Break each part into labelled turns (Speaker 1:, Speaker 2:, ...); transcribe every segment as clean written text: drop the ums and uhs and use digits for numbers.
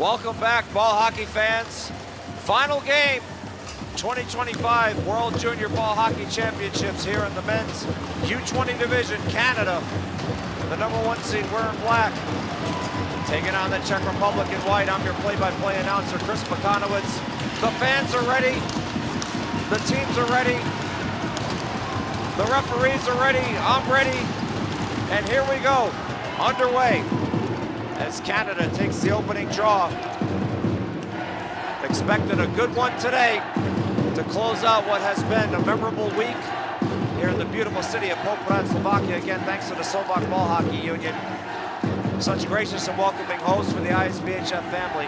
Speaker 1: Welcome back, ball hockey fans. Final game, 2025 World Junior Ball Hockey Championships here in the men's U20 division. Canada, the #1 seed, wearing black, taking on the Czech Republic in white. I'm your play-by-play announcer, Chris Pakanowitz. The fans are ready. The teams are ready. The referees are ready. I'm ready. And here we go, underway, as Canada takes the opening draw. Expecting a good one today to close out what has been a memorable week here in the beautiful city of Poprad, Slovakia. Again, thanks to the Slovak Ball Hockey Union. Such gracious and welcoming hosts for the ISBHF family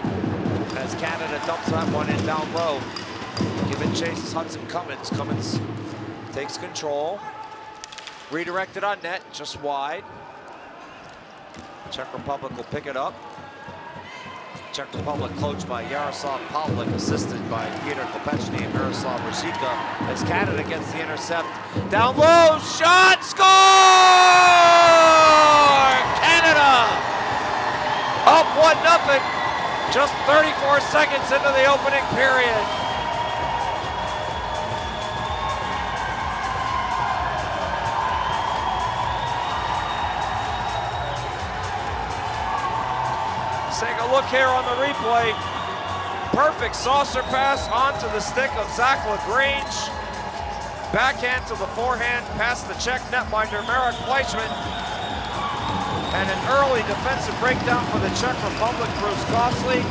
Speaker 1: as Canada dumps that one in down low. Giving chase is Hudson Cummins. Cummins takes control. Redirected on net, just wide. Czech Republic will pick it up. Czech Republic coached by Jaroslav Pavlik, assisted by Peter Kopechny and Miroslav Ruzicka, as Canada gets the intercept. Down low, shot, score! Canada up 1-0, just 34 seconds into the opening period. Take a look here on the replay. Perfect saucer pass onto the stick of Zach LaGrange. Backhand to the forehand, past the Czech netminder Marek Fleischmann. And an early defensive breakdown for the Czech Republic proves costly.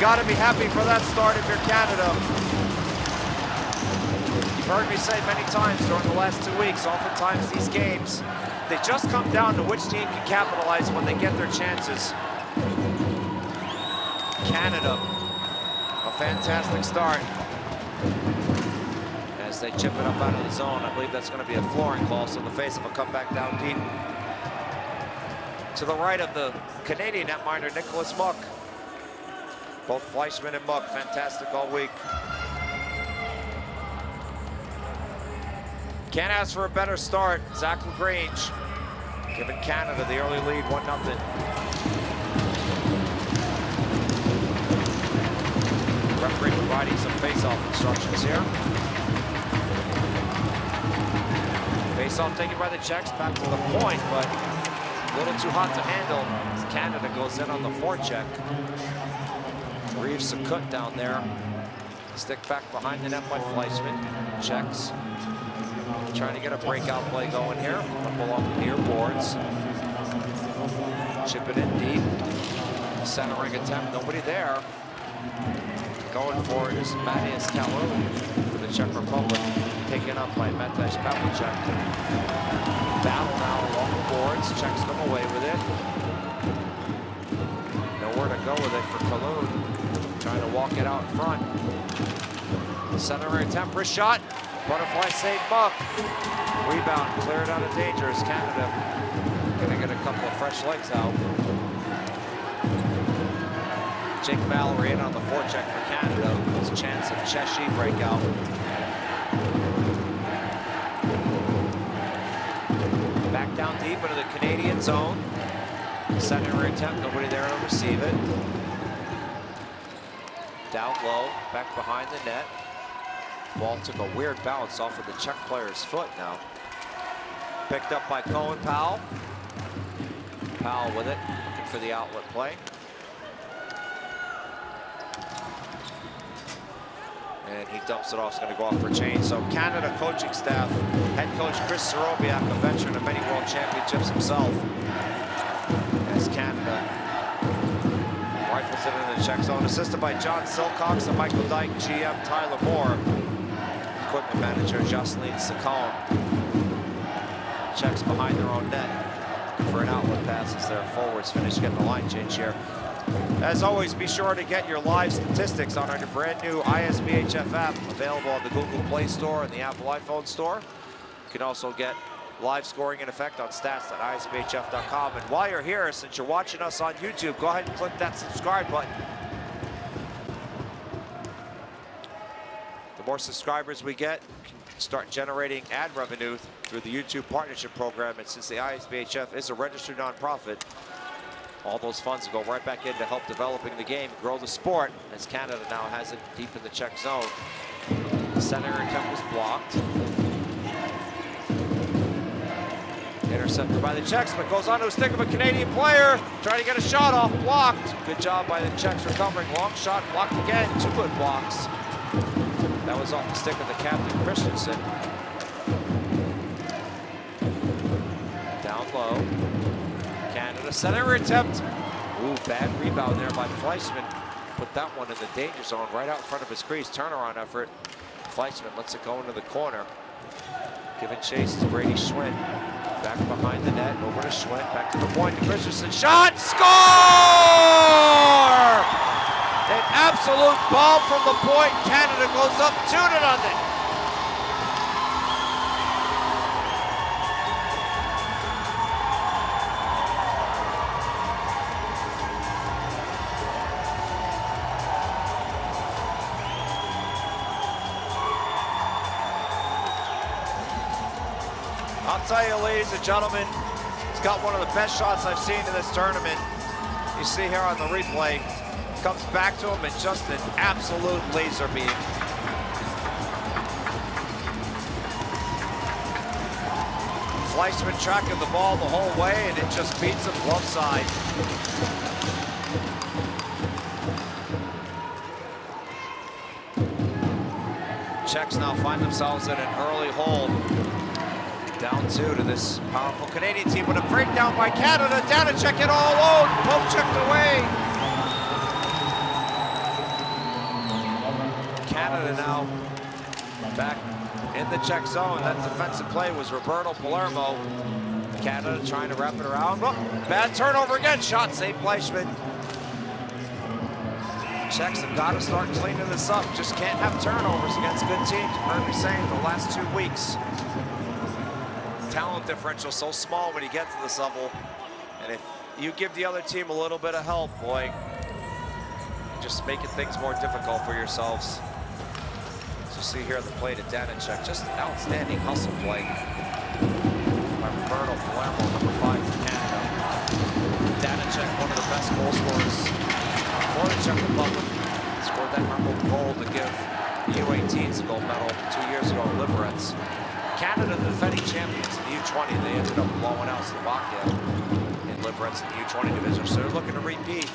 Speaker 1: Gotta be happy for that start if you're Canada. You've heard me say many times during the last 2 weeks, oftentimes these games, they just come down to which team can capitalize when they get their chances. Canada, a fantastic start. As they chip it up out of the zone, I believe that's going to be a flooring call, so the face of a comeback down deep. To the right of the Canadian netminder, Nicholas Muck. Both Fleischmann and Muck, fantastic all week. Can't ask for a better start. Zach LaGrange giving Canada the early lead, 1-0. Referee providing some face-off instructions here. Face-off taken by the Czechs, back to the point, but a little too hot to handle as Canada goes in on the forecheck. Reeves Sakut down there. Stick back behind the net by Fleischmann. Czechs trying to get a breakout play going here, up along the near boards. Chip it in deep. Centering attempt, nobody there. Going for it is Matthias Kalou for the Czech Republic, taken up by Matej Pavlicek. Battle now along the boards, Czechs come away with it. Nowhere to go with it for Kalou. Trying to walk it out in front. Centering attempt for a shot. Butterfly save Muck. Rebound cleared out of danger as Canada gonna get a couple of fresh legs out. Jake Mallory in on the forecheck for Canada. His chance of Cheshi breakout. Back down deep into the Canadian zone. Secondary attempt, nobody there to receive it. Down low, back behind the net. Ball took a weird bounce off of the Czech player's foot now. Picked up by Cohen Powell. Powell with it, looking for the outlet play. And he dumps it off, it's going to go off for change. So Canada coaching staff, head coach Chris Sorobiak, a veteran of many world championships himself. As Canada rifles it into the Czech zone, assisted by John Silcox and Michael Dyke, GM Tyler Moore. Equipment manager Jocelyn Saccone. Czechs behind their own net for an outlet pass as their forwards finish getting the line change here. As always, be sure to get your live statistics on our brand new ISBHF app, available on the Google Play Store and the Apple iPhone Store. You can also get live scoring in effect on stats.isbhf.com. And while you're here, since you're watching us on YouTube, go ahead and click that subscribe button. The more subscribers we get, we can start generating ad revenue through the YouTube partnership program. And since the ISBHF is a registered nonprofit, All those funds go right back in to help developing the game, grow the sport, as Canada now has it deep in the Czech zone. The center attempt was blocked. Intercepted by the Czechs, but goes onto a stick of a Canadian player. Trying to get a shot off, blocked. Good job by the Czechs recovering. Long shot, blocked again. 2 good blocks. That was off the stick of the captain, Christensen. Down low. Canada center attempt. Ooh, bad rebound there by Fleischmann. Put that one in the danger zone right out in front of his crease. Turnaround effort. Fleischmann lets it go into the corner. Giving chase to Brady Schwinn. Back behind the net, over to Schwinn, back to the point to Christensen. Shot, score! An absolute bomb from the point. Canada goes up 2-0. I'll tell you, ladies and gentlemen, he's got one of the best shots I've seen in this tournament. You see here on the replay, comes back to him and just an absolute laser beam. Fleischmann tracking the ball the whole way, and it just beats him glove side. Czechs now find themselves in an early hole. Down 2 to this powerful Canadian team, with a breakdown by Canada. Danacek it all alone. Pope checked away. Canada now back in the Czech zone. That defensive play was Roberto Palermo. Canada trying to wrap it around. Oh, bad turnover again. Shot saved Fleischmann. Czechs have got to start cleaning this up. Just can't have turnovers against good teams. You've heard me saying the last 2 weeks. Talent differential so small when you get to this level, and if you give the other team a little bit of help, boy, just making things more difficult for yourselves. So see here at the plate at Danacek, just an outstanding hustle play by Roberto Palermo, number 5 for Canada. Danacek, one of the best goal scorers for the Czech Republic, scored that memorable goal to give the U18s a gold medal 2 years ago at Liberec. Canada, the defending champions in the U20, they ended up blowing out Slovakia in Liberec in the U20 division, so they're looking to repeat.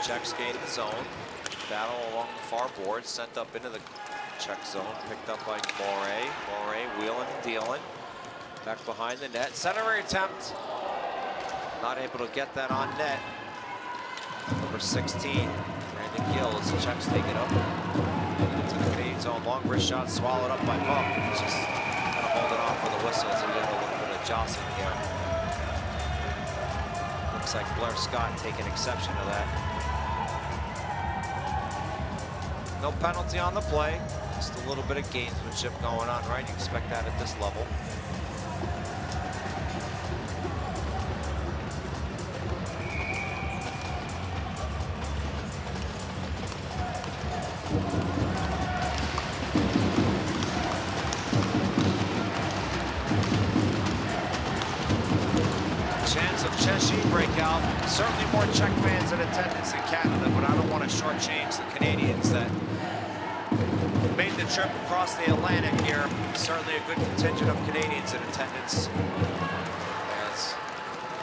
Speaker 1: Czechs gain the zone, battle along the far board, sent up into the Czech zone, picked up by Morey. Morey wheeling and dealing. Back behind the net, center attempt. Not able to get that on net. Number 16, Brandon Gill, as the Czechs take it up. To the Canadian zone, long wrist shot swallowed up by Buck. Just kind of holding off for the whistle as we got a little bit of jostling here. Looks like Blair Scott taking exception to that. No penalty on the play. Just a little bit of gamesmanship going on, right? You expect that at this level. Breakout. Certainly more Czech fans in attendance in Canada, but I don't want to shortchange the Canadians that made the trip across the Atlantic here. Certainly a good contingent of Canadians in attendance. As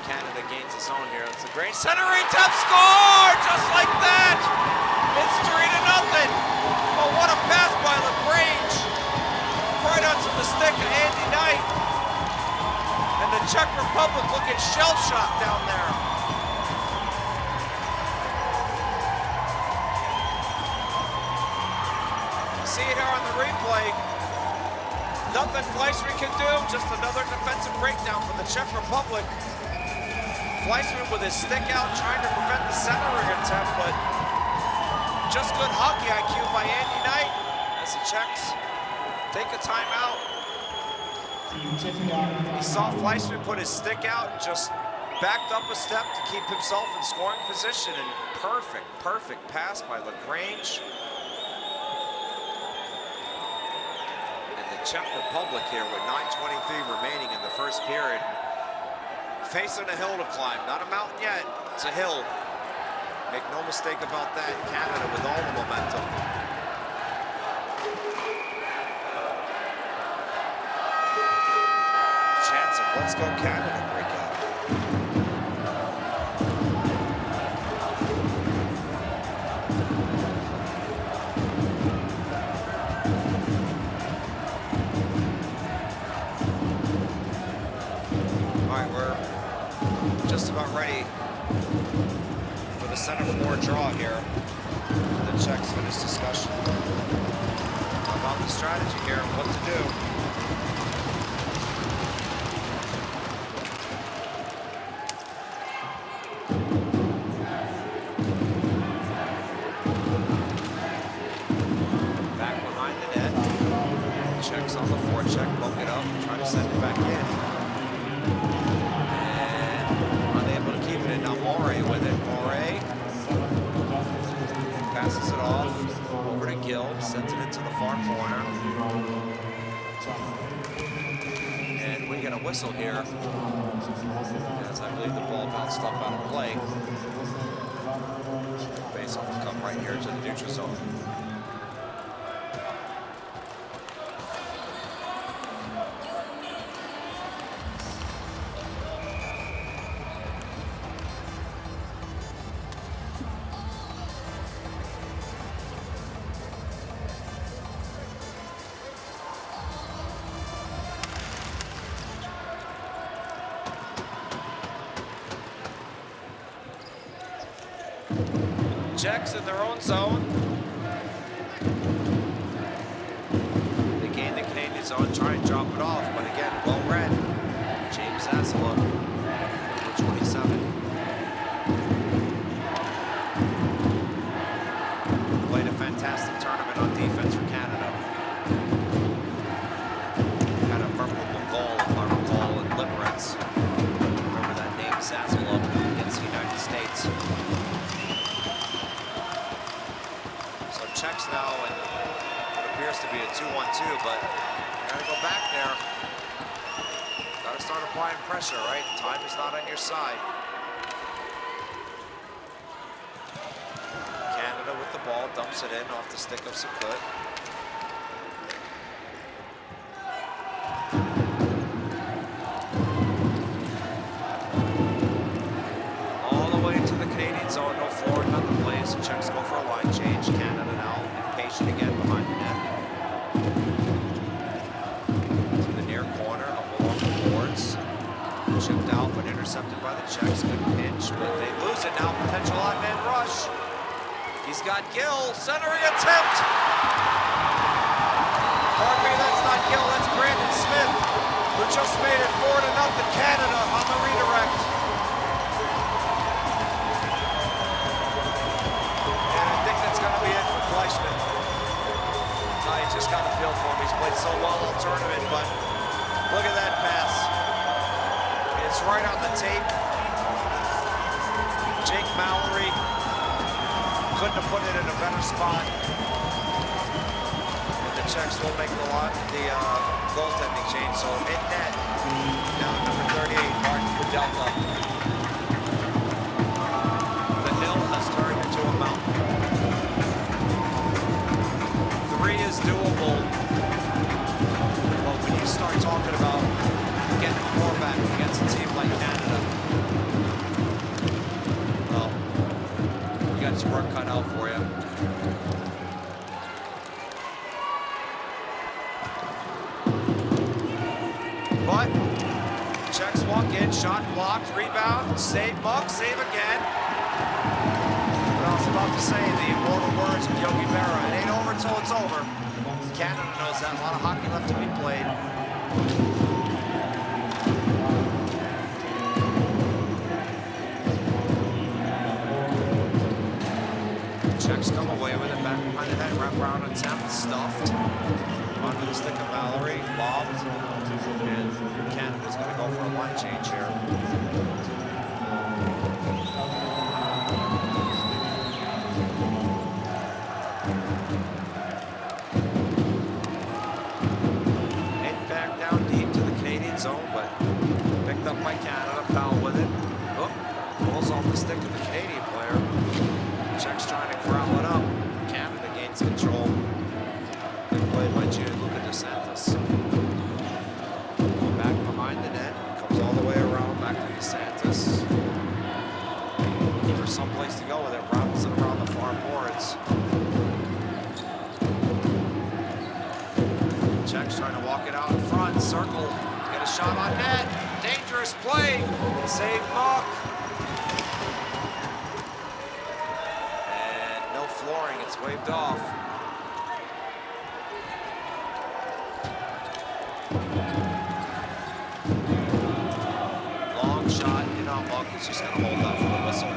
Speaker 1: Canada gains its own here. It's a great center attempt, score! Just like that! It's 3-0. Oh, what a pass by LaGrange. Right onto the stick of Andy Knight. And the Czech Republic looking shell-shocked down there. See it here on the replay. Nothing Fleischmann can do, just another defensive breakdown for the Czech Republic. Fleischmann with his stick out, trying to prevent the centering attempt, but just good hockey IQ by Andy Knight as the Czechs take a timeout. He saw Fleischmann put his stick out, just backed up a step to keep himself in scoring position, and perfect pass by LaGrange. And the Czech Republic here with 9:23 remaining in the first period. Facing a hill to climb, not a mountain yet, it's a hill. Make no mistake about that, Canada with all the momentum. Chance of let's go Canada breakout. All right, we're just about ready for the center floor draw here. The Czechs finish discussion about the strategy here and what to do. Back behind the net. Czechs on the forecheck, poke it up, try to send it back in. Unable to keep it in. Now Morey with it. Morey passes it off over to Gill, sends it into the far corner. And we get a whistle here, as I believe the ball bounced up out of play. Face-off will come right here to the neutral zone. Czechs in their own zone. They gain the Canadian zone, try and drop it off, but again, well read. James Zaslow, number 27. Played a fantastic tournament on defense for Canada. Had a memorable goal, if I recall, in Liberec. Remember that name, Zaslow, against the United States. Czechs now, and what appears to be a 2-1-2, but gotta go back there. Gotta start applying pressure, right? Time is not on your side. Canada with the ball, dumps it in off the stick of Sakut. All the way to the Canadian zone, no forward, nothing plays. Czechs go for a line change. Canada now impatient again behind the net. To the near corner, up along the boards. Chipped out, but intercepted by the Czechs. Good pinch, but they lose it now. Potential odd man rush. He's got Gill, centering attempt. Pardon me, that's not Gill, that's Brandon Smith, who just made it 4-0 Canada on the redirect. Going to be it for Fleischman. I just got a feel for him. He's played so well all tournament, but look at that pass. It's right on the tape. Jake Mallory couldn't have put it in a better spot. And the Czechs will make the goaltending change. So in net, now number 38, Martin Kudelka. The hill has turned into a mountain. 3 is doable, but when you start talking about getting 4 back against a team like Canada, well, you got your work cut out for you. But Czechs walk in, shot blocked, rebound, save, Buck, save again. What I was about to say, the immortal words of Yogi Berra, it ain't over till it's over. Canada knows that, a lot of hockey left to be played. Czechs come away with it, back behind the net, wrap around attempt, stuffed. Onto the stick of Mallory, lobbed. And Canada's gonna go for a line change here. Pulls off the stick of the Canadian player. Czechs trying to corral it up. Canada gains control. Good play by Gianluca Dos Santos. Back behind the net. Comes all the way around back to Dos Santos. Looking for some place to go with it. Rounds it around the far boards. Czechs trying to walk it out in front. Circle. Get a shot on net. Dangerous play. Save Muck. And no flooring. It's waved off. Long shot. You know, Muck is just going to hold up for the whistle.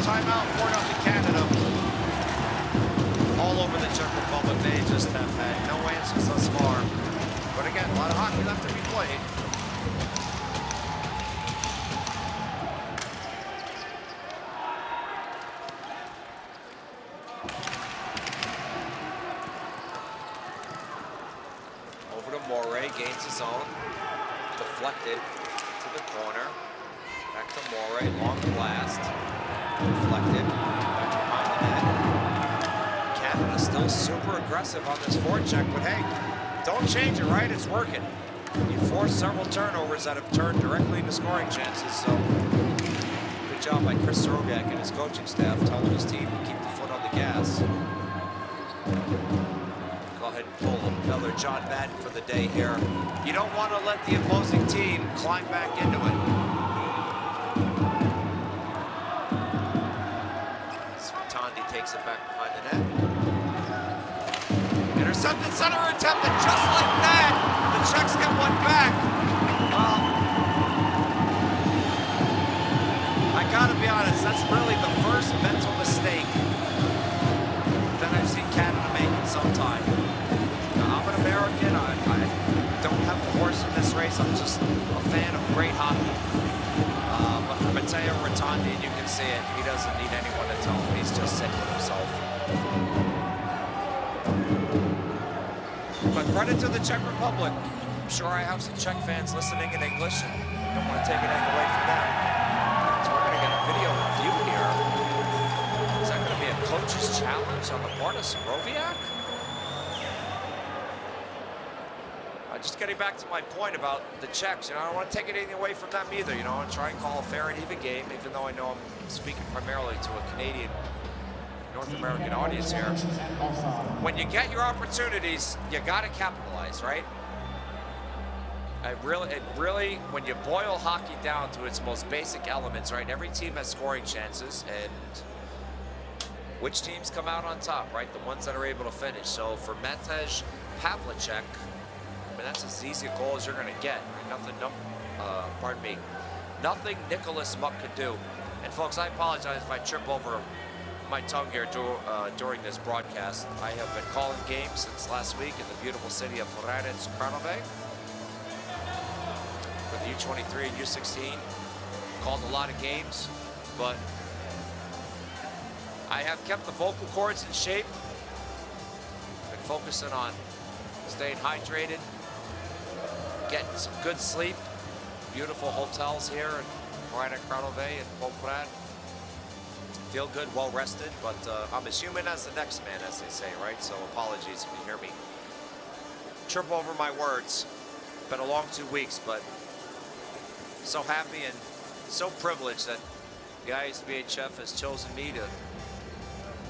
Speaker 1: Timeout, 4-0 Canada. All over the Czech Republic. They just have had no answers thus far. But again, a lot of hockey left to be played. Over to Moray, gains his own. Deflected to the corner. Back to Moray, long blast. Deflected, back behind the net. Canada still super aggressive on this forecheck, but hey, don't change it, right? It's working. You forced several turnovers that have turned directly into scoring chances, so good job by Chris Soroviak and his coaching staff telling his team to keep the foot on the gas. Go ahead and pull another John Madden for the day here. You don't want to let the opposing team climb back into it. Takes it back behind the net. Intercepted, center attempt, and just like that, the Czechs get one back. Well, I gotta be honest, that's really the first mental mistake that I've seen Canada make in some time. Now, I'm an American, I don't have a horse in this race, I'm just a fan of great hockey. But for Matteo Rotondi, you can see it. He doesn't need anyone to tell him. He's just sitting with himself. But credit to the Czech Republic. I'm sure I have some Czech fans listening in English, and don't want to take anything away from them. So we're going to get a video review here. Is that going to be a coach's challenge on the part of Soroviak? Just getting back to my point about the Czechs, you know, I don't want to take anything away from them either. You know, I want to try and call a fair and even game, even though I know I'm speaking primarily to a Canadian, North American audience here. When you get your opportunities, you got to capitalize, right? It really, when you boil hockey down to its most basic elements, right? Every team has scoring chances, and which teams come out on top, right? The ones that are able to finish. So for Matej Havlicek, I mean, that's as easy a goal as you're going to get. Nothing Nicholas Muck could do. And folks, I apologize if I trip over my tongue here during this broadcast. I have been calling games since last week in the beautiful city of Hradec Králové for the U23 and U16. Called a lot of games, but I have kept the vocal cords in shape. Been focusing on staying hydrated, getting some good sleep. Beautiful hotels here in Finále and Poprad. Feel good, well rested, but I'm as human as the next man, as they say, right? So apologies if you hear me trip over my words. Been a long 2 weeks, but so happy and so privileged that the ISBHF has chosen me to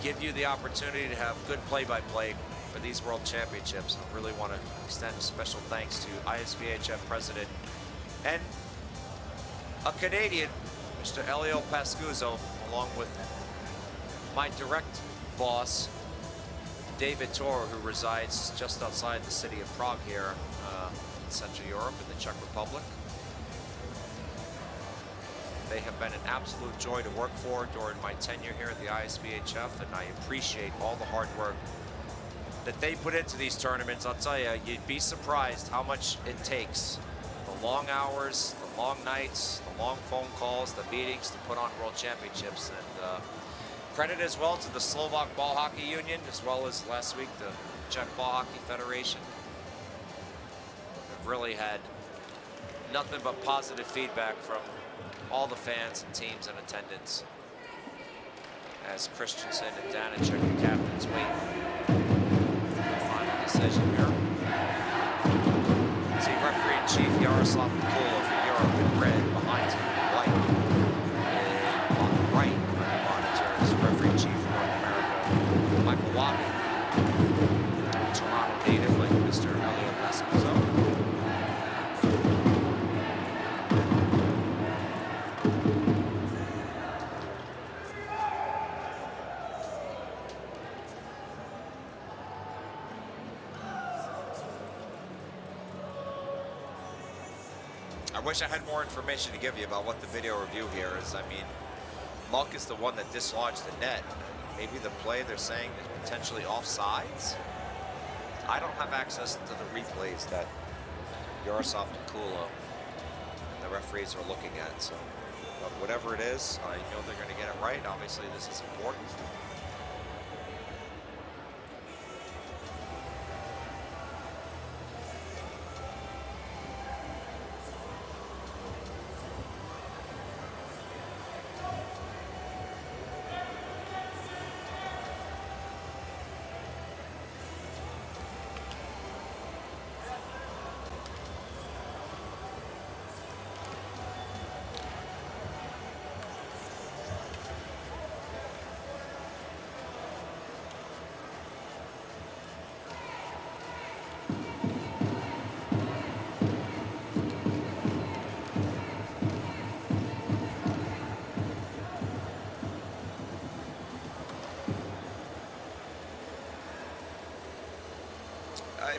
Speaker 1: give you the opportunity to have good play-by-play for these World Championships. I really want to extend a special thanks to ISBHF President and a Canadian, Mr. Elio Pascuzzo, along with my direct boss, David Tor, who resides just outside the city of Prague here in Central Europe in the Czech Republic. They have been an absolute joy to work for during my tenure here at the ISBHF, and I appreciate all the hard work that they put into these tournaments. I'll tell you, you'd be surprised how much it takes. The long hours, the long nights, the long phone calls, the meetings to put on World Championships. And credit as well to the Slovak Ball Hockey Union, as well as last week the Czech Ball Hockey Federation. I've really had nothing but positive feedback from all the fans and teams in attendance as Christensen and Danicek, the captains, wait for the final decision here. See referee-in-chief Yaroslav Mikula for Europe in red, behind him in white. And on the right, on the monitors, referee-in-chief for North America, Michael Wabi, Toronto native like Mr. Elio Pascuzzo. I wish I had more information to give you about what the video review here is. I mean, Muck is the one that dislodged the net. Maybe the play they're saying is potentially offsides. I don't have access to the replays that Yaroslav Mikula and the referees are looking at. So, but whatever it is, I know they're going to get it right. Obviously, this is important.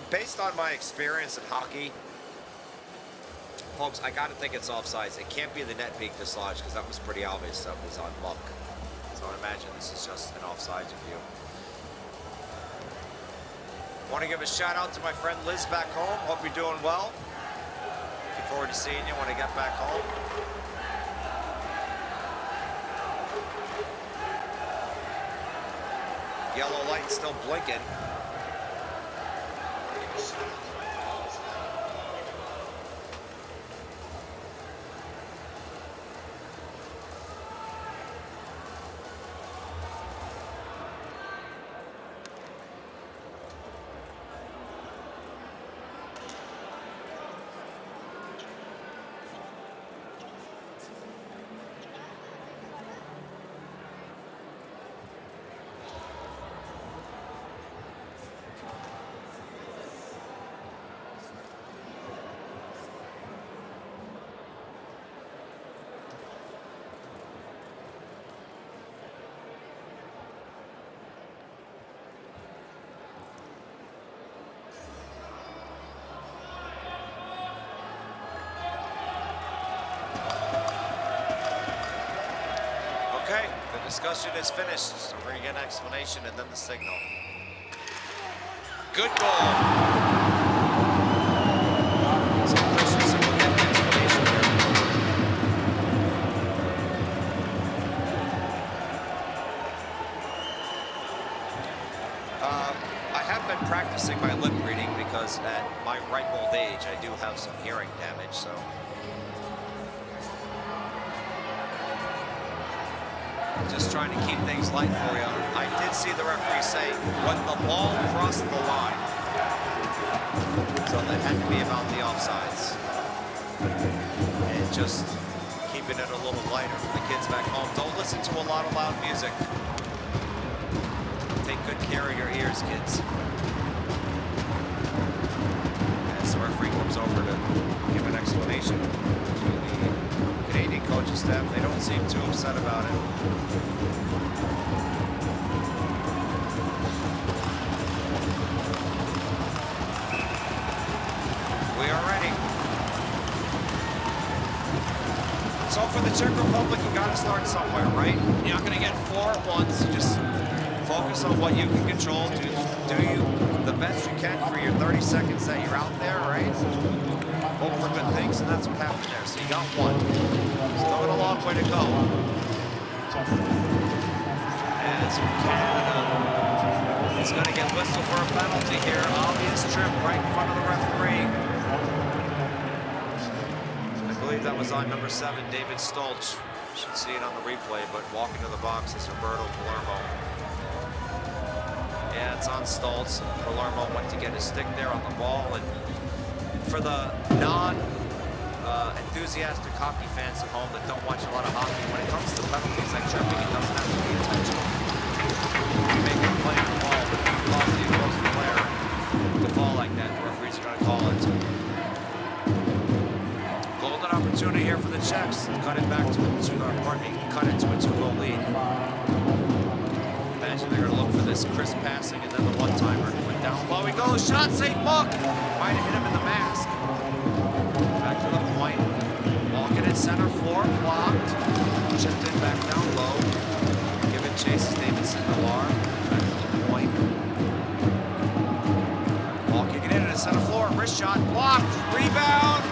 Speaker 1: Based on my experience in hockey, folks, I got to think it's offsides. It can't be the net being dislodged because that was pretty obvious that was on Muck. So I imagine this is just an offsides review. Want to give a shout out to my friend Liz back home. Hope you're doing well. Looking forward to seeing you when I get back home. Yellow light still blinking. Okay, the discussion is finished. So we're gonna get an explanation and then the signal. Good goal. So Christensen will get the explanation here. I have been practicing my lip reading because at my ripe old age, I do have some hearing damage, so. Just trying to keep things light for you. I did see the referee say, when the ball crossed the line. So that had to be about the offsides. And just keeping it a little lighter for the kids back home. Don't listen to a lot of loud music. Take good care of your ears, kids. As the referee comes over to give an explanation to the Canadian coaching staff, they don't seem too upset about it. We are ready. So for the Czech Republic, you got to start somewhere, right? You're not going to get 4 at once. You just focus on what you can control. Do you the best you can for your 30 seconds that you're out there, right? Hope for good things, and that's what happened there. So you got 1. Still got a long way to go. As Canada is going to get whistled for a penalty here. Obvious trip right in front of the referee. I believe that was on number 7, David Stoltz. You should see it on the replay, but walking to the box is Roberto Palermo. Yeah, it's on Stoltz. Palermo went to get his stick there on the ball, and for the non-enthusiastic hockey fans at home that don't watch a lot of hockey, when it comes to penalties like tripping, it doesn't have to be intentional. You make a play on the ball, but if you cause the opposing player to fall like that, the referee's going to call it. Golden opportunity here for the Czechs. Cut it back to cut it to a 2-goal lead. Imagine they're going to look for this crisp passing and then the one-timer. Went down low, he goes, shot, save, Buck! Might have hit him in the mask. Back to the point. Walking in center floor, blocked. Chipped in back down low. Giving chase is Davidson Millar. Back to the point. Walking it in at center floor, wrist shot, blocked, rebound.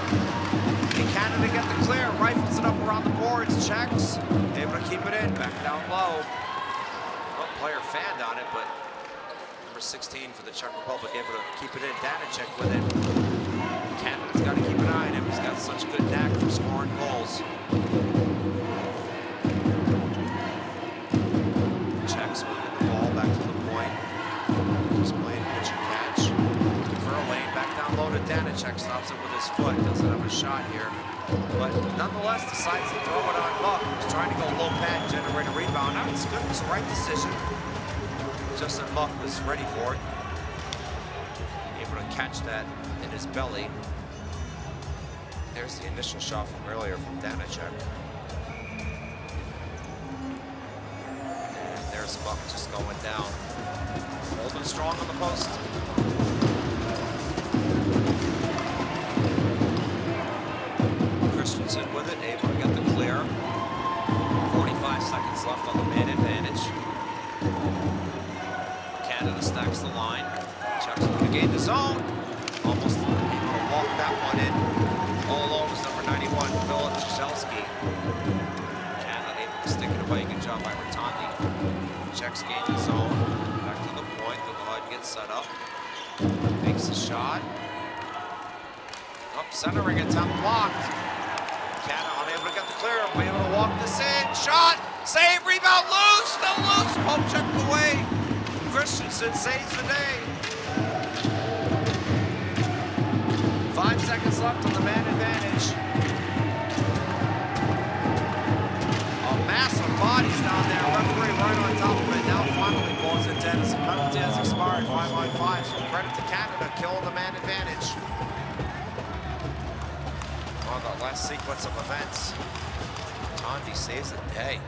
Speaker 1: Can Canada get the clear? Rifles it up around the boards. Czechs able to keep it in. Back down low. Player fanned on it, but number 16 for the Czech Republic able to keep it in. Danacek with it. Canada's got to keep an eye on him. He's got such a good knack for scoring goals. Czechs moving the ball back to the point. Just playing pitch and catch. For a lane back down low to Danacek. Stops it with his foot. Doesn't have a shot here, but nonetheless decides to throw it on Buck. He's trying to go low pad, generate a rebound. Now it's good. It's the right decision. Justin Buck was ready for it. Able to catch that in his belly. There's the initial shot from earlier from Danacek. And there's Buck just going down. Holding strong on the post. Christensen with it, able to get the clear. 45 seconds left on the man advantage. Canada stacks the line. Czechs to gain the zone. Almost able to walk that one in. All low is number 91, Philip Jaselski. Canada able to stick it away. Good job by Rotondi. Czechs gain the zone. Back to the point. The HUD gets set up. Makes a shot. Up centering attempt blocked. Canada unable to get the clear. Be able to walk this in. Shot. Save. Rebound. Loose. Still loose. Pope checked away. Christensen saves the day. 5 seconds left on the man advantage. A mass of bodies down there. Referee right on top of it. Now finally balls it dead as the penalty has expired. 5-on-5. So credit to Canada. Killing the man advantage. On the last sequence of events. Tondi saves the day.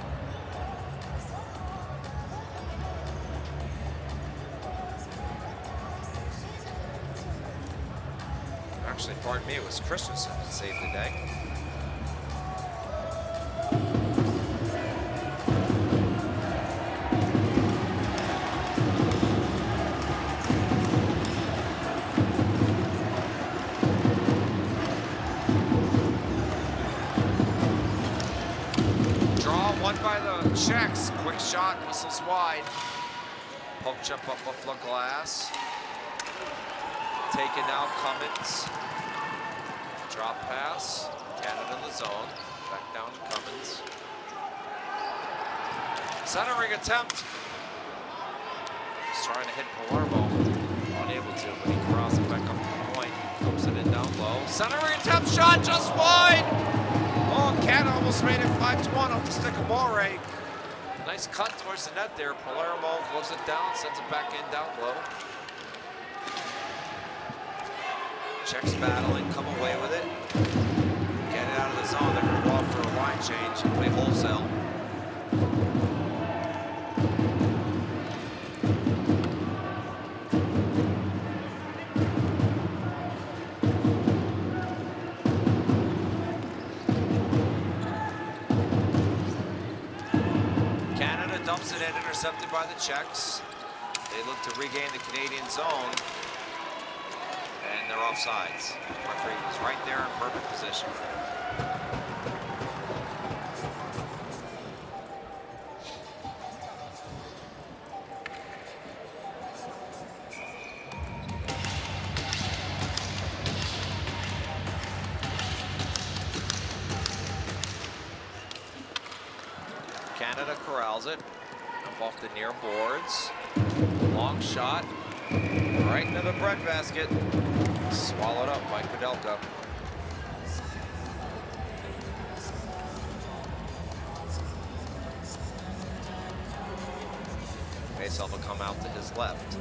Speaker 1: Actually, pardon me, it was Christensen that saved the day. Draw won by the Czechs. Quick shot, whistles wide. Poke jump up Buffalo glass. Taken out Cummins. Drop pass. Canada in the zone. Back down to Cummins. Centering attempt. He's trying to hit Palermo. Unable to, but he crosses it back up to the point. Comes it in down low. Centering attempt shot just wide. Oh, Canada almost made it 5-1 off the stick of Morey. Nice cut towards the net there. Palermo flows it down, sends it back in down low. Czechs battling, come away with it. Get it out of the zone. They're going to go off for a line change and play wholesale. Dumps it in, intercepted by the Czechs. They look to regain the Canadian zone, and they're offsides. Referee was right there in perfect position. Canada corrals it. Up off the near boards. Long shot. Right into the breadbasket. Swallowed up by Kudelka. Faceoff will come out to his left.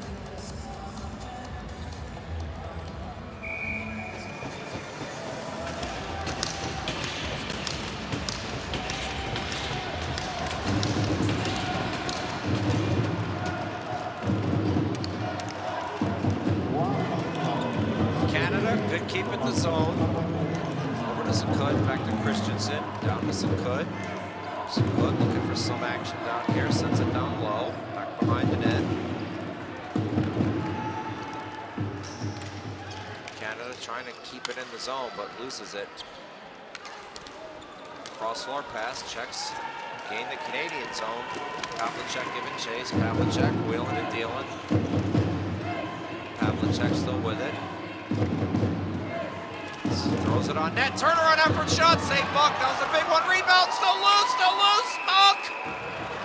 Speaker 1: Good keep at the zone. Over to Sakut, back to Christensen, down to Sakut. Sakut looking for some action down here, sends it down low, back behind the net. Canada trying to keep it in the zone, but loses it. Cross floor pass, Czechs gain the Canadian zone. Pavlicek giving chase, Pavlicek wheeling and dealing. Pavlicek still with it. Throws it on net, turnaround effort shot, save Buck, that was a big one, rebound, still loose, Buck!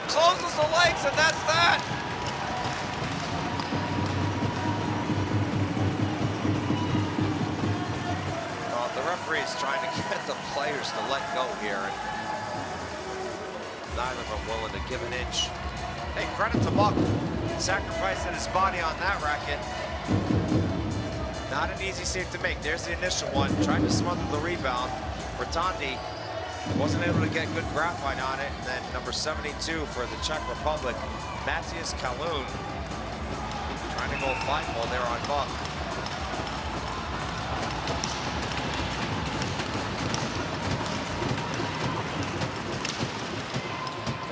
Speaker 1: Closes the legs, and that's that. The referee is trying to get the players to let go here, and neither of them willing to give an inch. Hey, credit to Buck, sacrificing his body on that racket. Not an easy save to make. There's the initial one, trying to smother the rebound. Bertandi wasn't able to get good graphite on it. And then number 72 for the Czech Republic, Matthias Kalun, trying to go 5-hole there on Buck.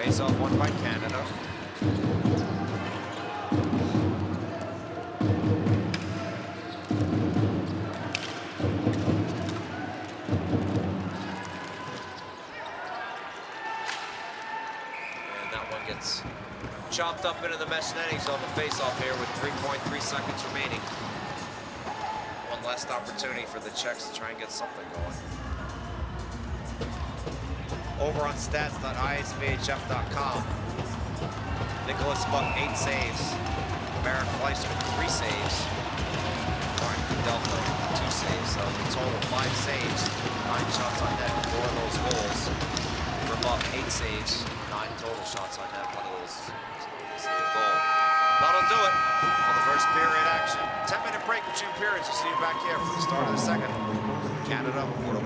Speaker 1: Face-off won by Canada. Chopped up into the mesh netting zone, the face-off here with 3.3 seconds remaining. One last opportunity for the Czechs to try and get something going. Over on stats.isbhf.com. Nicholas Buck, 8 saves. Barrett Fleischman, 3 saves. Martin Kudelka, 2 saves. So in total, 5 saves, 9 shots on net, 4 of those goals. For Buck, 8 saves, 9 total shots on net, 1 of those. Goal. That'll do it for the first period action. 10-minute break between periods. We'll see you back here for the start of the second. Canada 4-1.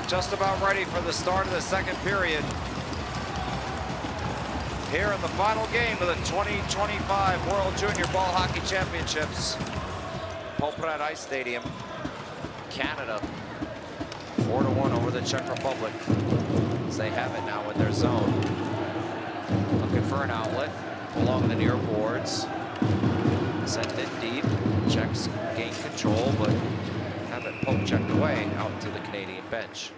Speaker 1: Just about ready for the start of the second period. Here in the final game of the 2025 World Junior Ball Hockey Championships. Poprad Ice Stadium, Canada, 4-1 over the Czech Republic. As they have it now in their zone. Looking for an outlet along the near boards. Sent in deep. Czechs gain control, but have it poke checked away out to the Canadian bench.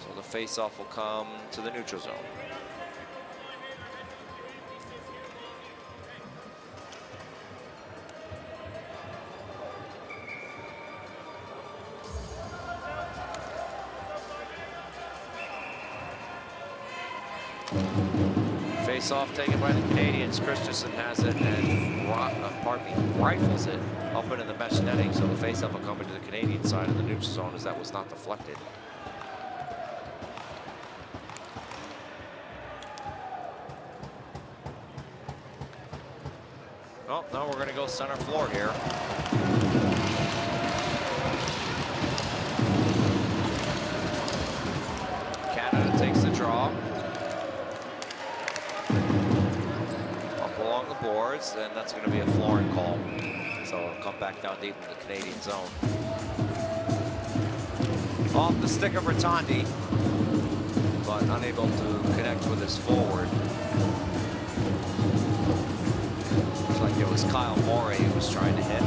Speaker 1: So the face-off will come to the neutral zone. Face-off taken by the Canadians. Christensen has it and rifles it up into the mesh netting. So the face-off will come into the Canadian side of the neutral zone as that was not deflected. Well, now we're going to go center floor here. Canada takes the draw. Along the boards, and that's going to be a flooring call. So it'll come back down deep in the Canadian zone. Off the stick of Rotondi, but unable to connect with his forward. Looks like it was Kyle Morey who was trying to hit.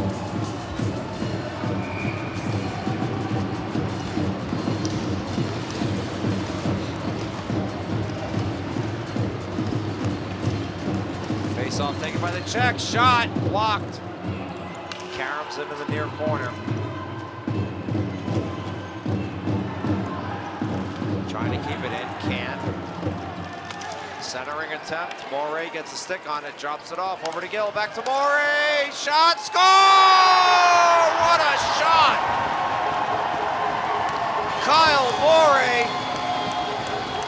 Speaker 1: Face-off taken by the Czech. Shot blocked. Karams into the near corner. Trying to keep it in. Can't. Centering attempt. Morey gets a stick on it. Drops it off. Over to Gill. Back to Morey. Shot. Score! What a shot! Kyle Morey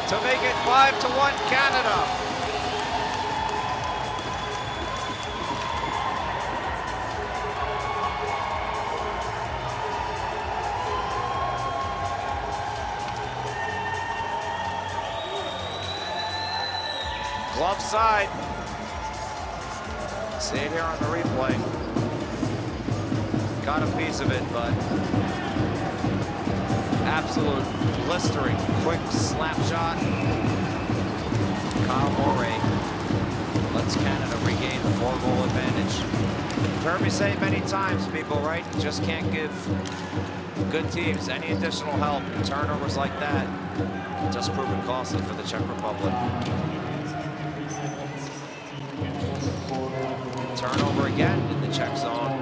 Speaker 1: to make it 5-1 Canada. Glove side. See it here on the replay. got a piece of it, but absolute blistering, quick slap shot. Kyle Morey lets Canada regain the 4-goal advantage. You've heard me say it many times, people, right? You just can't give good teams any additional help. Turnovers like that just proven costly for the Czech Republic. Turnover again in the Czech zone.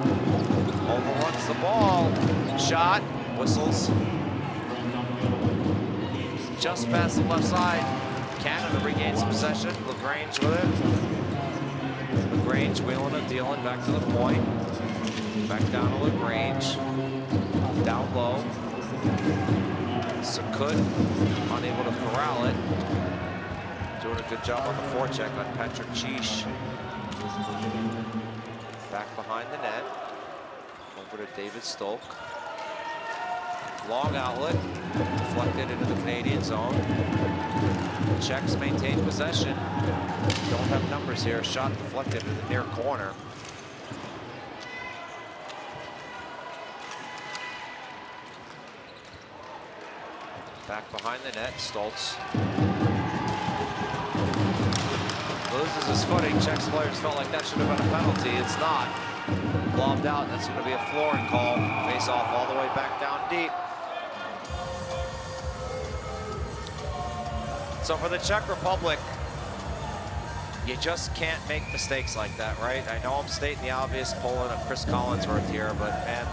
Speaker 1: Overruns the ball. Shot. Whistles. Just past the left side. Canada regains possession. LaGrange with it. LaGrange wheeling and dealing back to the point. Back down to LaGrange. Down low. Sakut unable to corral it. Doing a good job on the forecheck on Patrick Chiche. Back behind the net. Over to David Stolk. Long outlet. Deflected into the Canadian zone. The Czechs maintain possession. Don't have numbers here. Shot deflected to the near corner. Back behind the net, Stoltz. Loses his footing. Czechs players felt like that should have been a penalty. It's not. Lobbed out. That's going to be a flooring call. Face off all the way back down deep. So for the Czech Republic, you just can't make mistakes like that, right? I know I'm stating the obvious, pulling a Chris Collinsworth here, but man,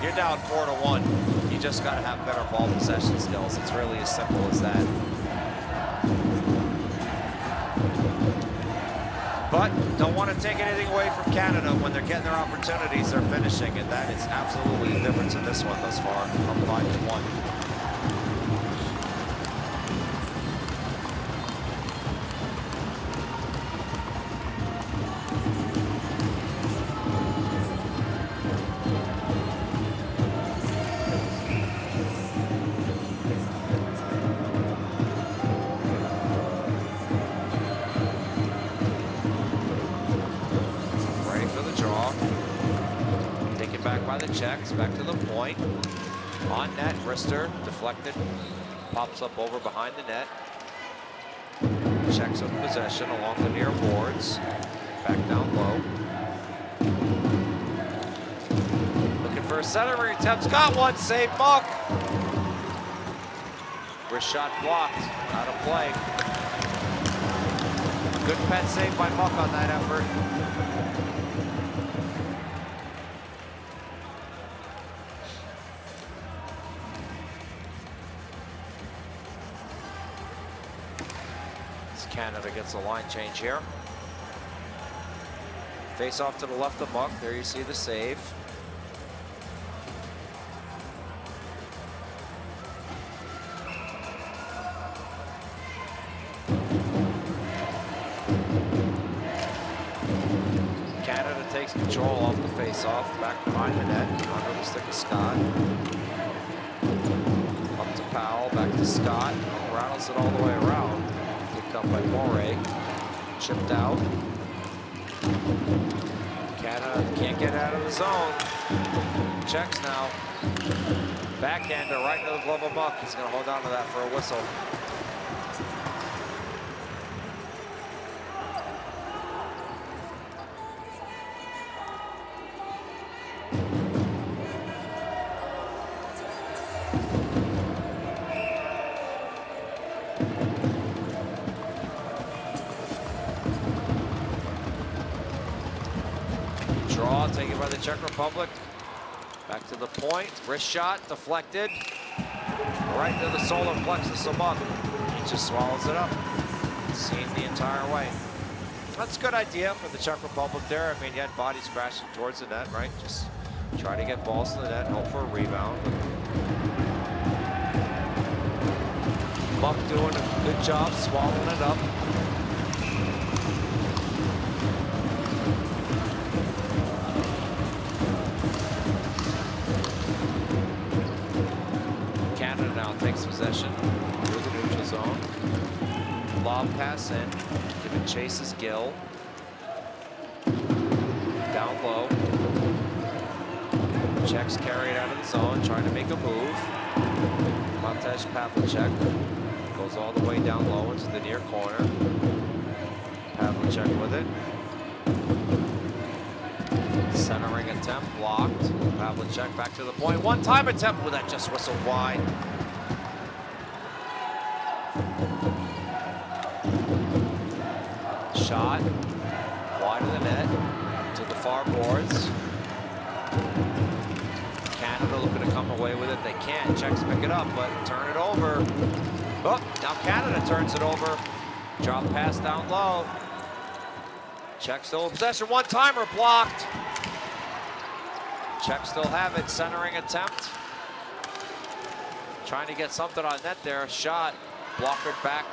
Speaker 1: you're down 4-1. You just got to have better ball possession skills. It's really as simple as that. But don't want to take anything away from Canada. When they're getting their opportunities, they're finishing, and that is absolutely the difference in this one thus far, from 5-1. Czechs back to the point. On net, Rister deflected, pops up over behind the net. Czechs with possession along the near boards. Back down low. Looking for a centering attempt. Got one. Save Muck. Wrist shot blocked. Out of play. Good pet save by Muck on that effort. Canada gets a line change here. Face off to the left of Muck. There you see the save. Canada takes control off the face off. Back behind the net. Under the stick of Scott. Up to Powell. Back to Scott. Rattles it all the way around. Up by Morey, chipped out. Canada can't get out of the zone. Czechs now. Backhander right into the glove of Muck. He's going to hold on to that for a whistle. Taken by the Czech Republic. Back to the point. Wrist shot deflected. Right to the solar plexus of Muck. He just swallows it up. Seen the entire way. That's a good idea for the Czech Republic there. I mean, you had bodies crashing towards the net, right? Just try to get balls to the net, hope for a rebound. Muck doing a good job swallowing it up. Takes possession through the neutral zone. Lob pass in. Giving chases Gill. Down low. Checks carried out of the zone, trying to make a move. Montez Pavlicek goes all the way down low into the near corner. Pavlicek with it. Centering attempt blocked. Pavlicek back to the point. One-time attempt with that just whistled wide. Shot wide of the net to the far boards. Canada looking to come away with it. They can't. Czechs pick it up, but turn it over. Oh, now Canada turns it over. Drop pass down low. Czechs still in possession. One-timer blocked. Czechs still have it. Centering attempt. Trying to get something on net there. Shot blockered back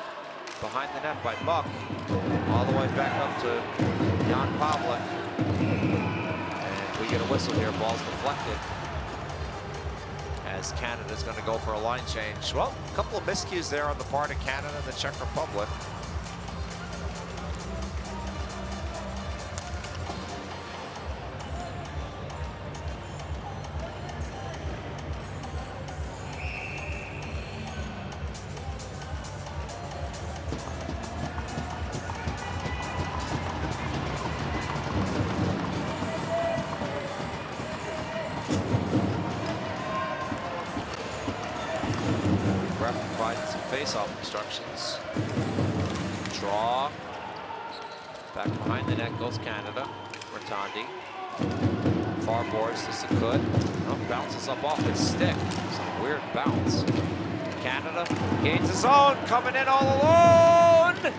Speaker 1: behind the net by Buck. All the way back up to Jan Pavlik. And we get a whistle here. Ball's deflected. As Canada's going to go for a line change. Well, a couple of miscues there on the part of Canada and the Czech Republic. Face-off instructions. Draw. Back behind the net goes Canada. Rotondi. Far boards to Sakut. Oh, bounces up off his stick. Some weird bounce. Canada gains his own. Coming in all alone.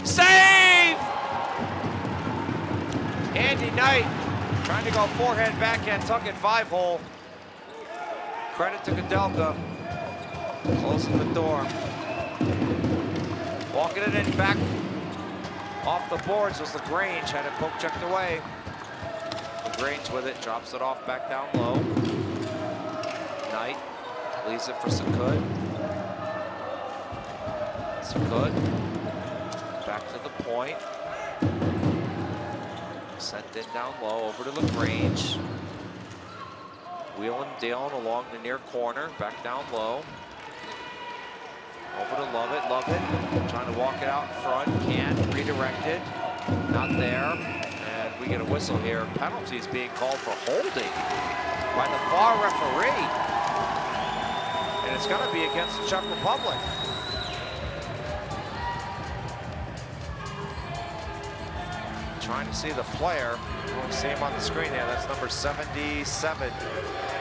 Speaker 1: Save! Andy Knight trying to go forehand, backhand, tuck it 5-hole. Credit to Kudelka. Closing the door. Walking it in back off the boards was LaGrange. Had it poke checked away. LaGrange with it, drops it off back down low. Knight leaves it for Sakut. Sakut back to the point. Sent in down low over to LaGrange. Wheeling down along the near corner, back down low. Over to Lovett, trying to walk it out in front, can't, redirected, not there, and we get a whistle here. Penalties being called for holding by the far referee, and it's going to be against the Czech Republic. Trying to see the player, you won't see him on the screen there, that's number 77,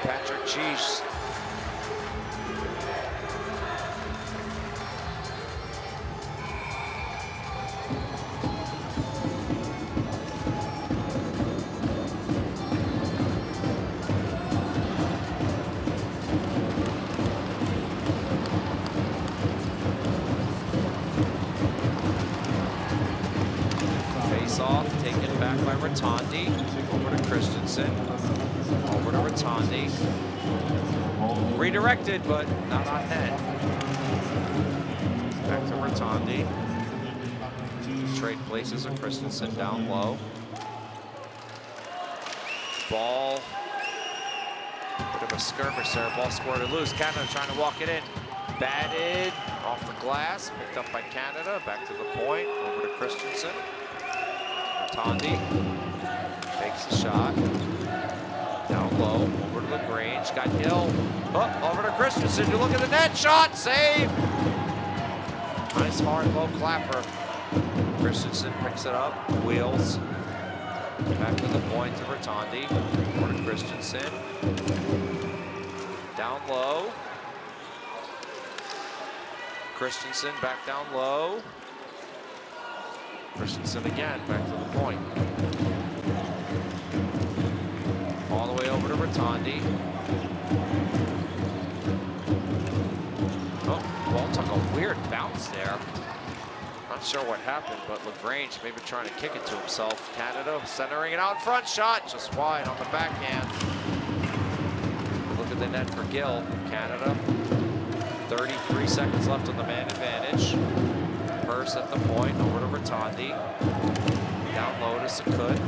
Speaker 1: Patrick Cheese. Rotondi, over to Christensen, over to Rotondi. Redirected, but not on net. Back to Rotondi. Trade places with Christensen down low. Ball, bit of a skirmish there, ball squirted loose. Canada trying to walk it in. Batted off the glass, picked up by Canada, back to the point, over to Christensen. Rotondi takes the shot. Down low, over to LaGrange, got Hill. Oh, over to Christensen, you look at the net, shot, save! Nice hard low clapper. Christensen picks it up, wheels. Back to the point to Rotondi, over to Christensen. Down low. Christensen back down low. Christensen again, back to the point. All the way over to Rotondi. Oh, ball took a weird bounce there. Not sure what happened, but LaGrange maybe trying to kick it to himself. Canada centering it out in front, shot just wide on the backhand. Look at the net for Gill. Canada, 33 seconds left on the man advantage. Purse at the point, over to Rotondi. Down low to Sakut.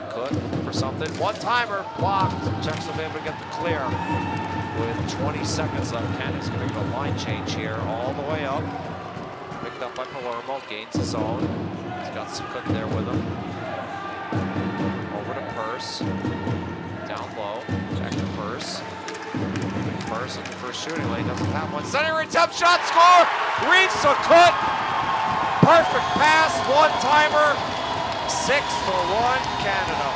Speaker 1: Cook for something. One-timer blocked. Czechs will be able to get the clear with 20 seconds left. Canada's going to get a line change here all the way up. Picked up by Palermo, gains his own. He's got Cook there with him. Over to Purse. Down low. Back to Purse. Purse looking for a shooting lane. Doesn't have one. Center attempt shot, score! Reads Cook. Perfect pass, one-timer. 6-1 Canada.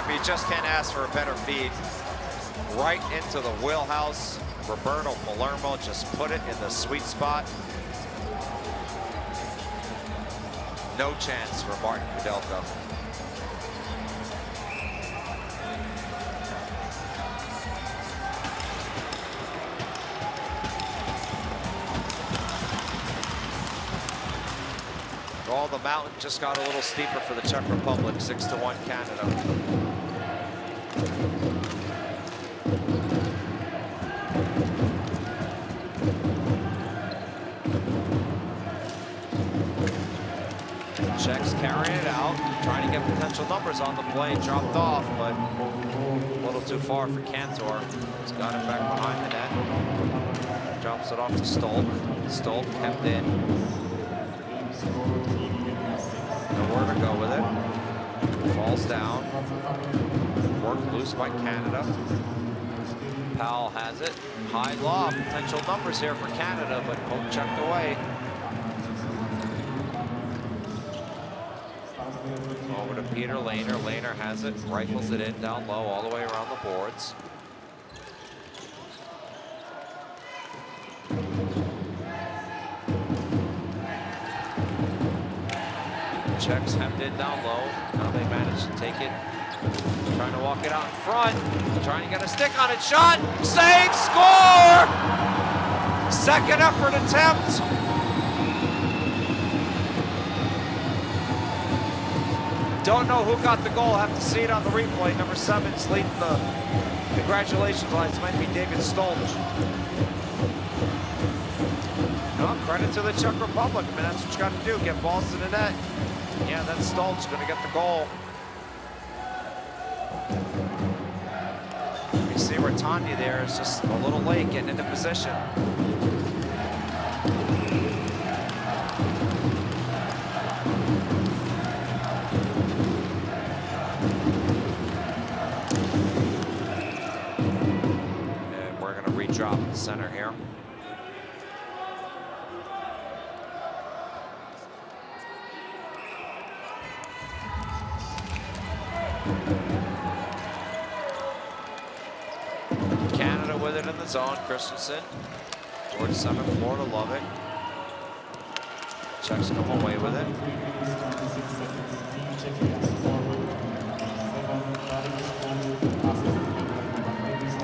Speaker 1: You just can't ask for a better feed. Right into the wheelhouse. Roberto Palermo just put it in the sweet spot. No chance for Martin Kudelka. Well, the mountain just got a little steeper for the Czech Republic. 6-1 Canada. Czechs carrying it out, trying to get potential numbers on the play. Dropped off, but a little too far for Cantor. He's got it back behind the net. Drops it off to Stolp. Stolp kept in. Nowhere to go with it. Falls down. Worked loose by Canada. Powell has it. High lob. Potential numbers here for Canada, but poke checked away. Over to Peter Lehner. Lehner has it. Rifles it in down low all the way around the boards. Czechs hemmed in down low. Now they manage to take it. Trying to walk it out in front. Trying to get a stick on it. Shot. Save. Score! Second effort attempt. Don't know who got the goal. Have to see it on the replay. Number 7's leading the congratulations lines. Might be David Stolch. No, credit to the Czech Republic. I mean, that's what you got to do. Get balls to the net. Yeah, that's Stolch going to get the goal. You see Rotondi there is just a little late getting into position. And we're going to redrop the center here. Canada with it in the zone. Christensen towards 7th floor to love it. Czechs come away with it.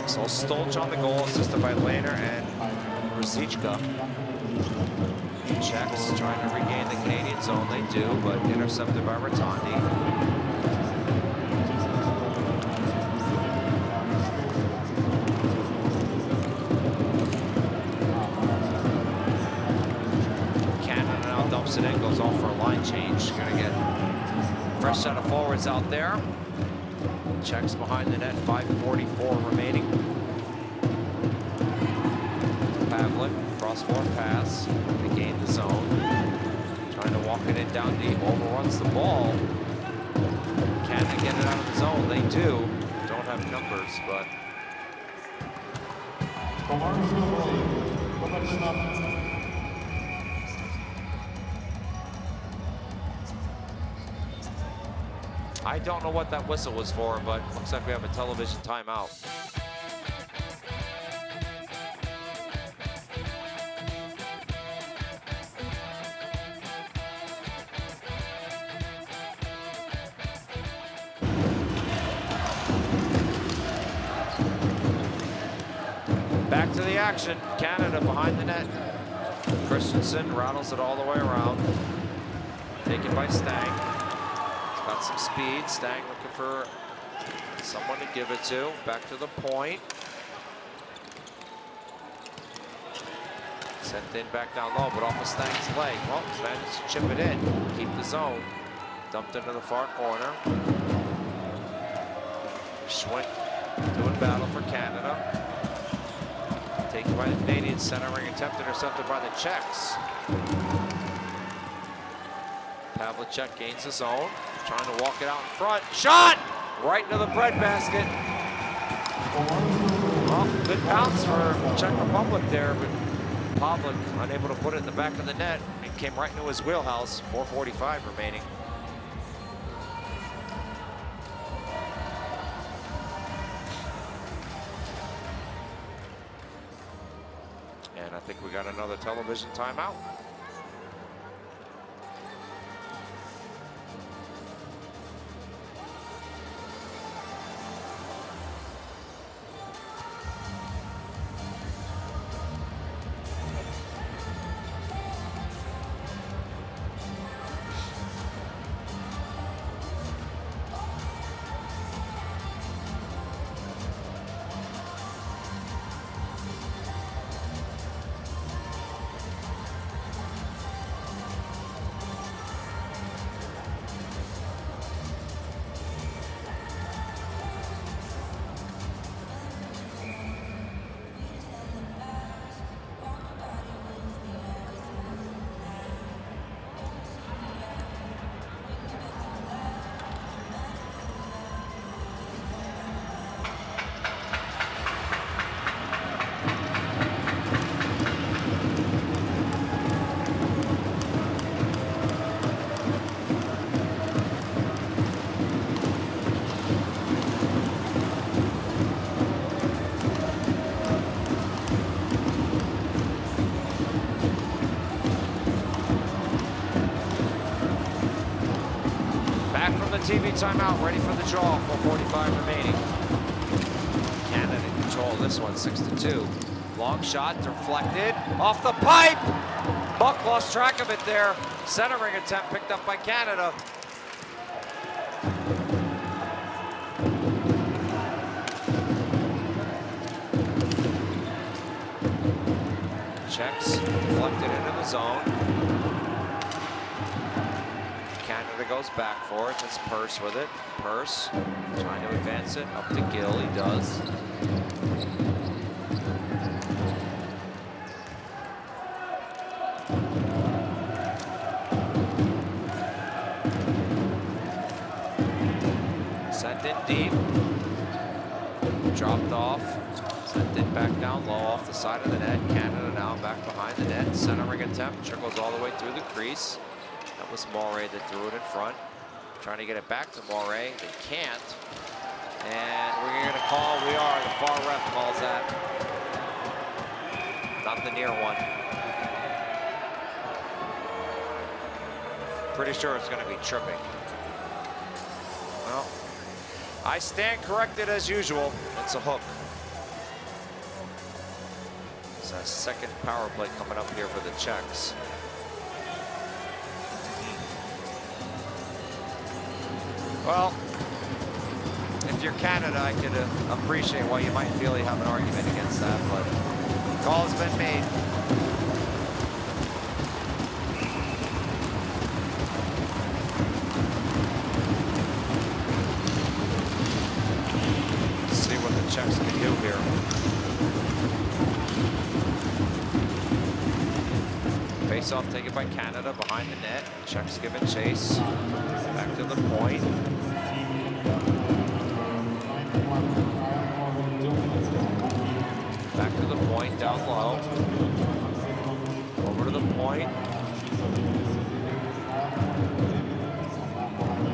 Speaker 1: So Stolch on the goal, assisted by Lehner and Rosichka. Czechs trying to regain the Canadian zone. They do, but intercepted by Rotondi. Dumps it in, goes off for a line change. Gonna get fresh set of forwards out there. Czechs behind the net, 5:44 remaining. Pavlik, cross-court pass. They gain the zone. Trying to walk it in down deep, overruns the ball. Can they get it out of the zone? They do. Don't have numbers, but. I don't know what that whistle was for, but looks like we have a television timeout. Back to the action. Canada behind the net. Christensen rattles it all the way around. Taken by Stang. Got some speed. Stang looking for someone to give it to. Back to the point. Sent in back down low, but off of Stang's leg. Well, managed to chip it in. Keep the zone. Dumped into the far corner. Schwint doing battle for Canada. Taken by the Canadians. Centering attempt intercepted by the Czechs. Pavlicek gains the zone. Trying to walk it out in front. Shot! Right into the breadbasket. Well, good bounce for Czech Republic there, but Pavlik unable to put it in the back of the net. It came right into his wheelhouse. 4:45 remaining. And I think we got another television timeout. TV timeout, ready for the draw. 4:45 remaining. Canada in control of this one, 6-2. Long shot, deflected, off the pipe! Buck lost track of it there. Centering attempt picked up by Canada. Czechs deflected into the zone. Canada goes back for it. It's Purse with it. Purse trying to advance it up to Gill. He does. Sent in deep. Dropped off. Sent it back down low off the side of the net. Canada now back behind the net. Centering attempt. Trickles all the way through the crease. That was Moray that threw it in front. Trying to get it back to Moray. They can't. And we're going to call, we are, the far ref calls that. Not the near one. Pretty sure it's going to be tripping. Well, I stand corrected as usual. It's a hook. It's a second power play coming up here for the Czechs. Well, if you're Canada, I could appreciate why you might feel you have an argument against that, but the call has been made. Let's see what the Czechs can do here. Face-off taken by Canada behind the net. Czechs giving chase. Back to the point. Back to the point, down low. Over to the point.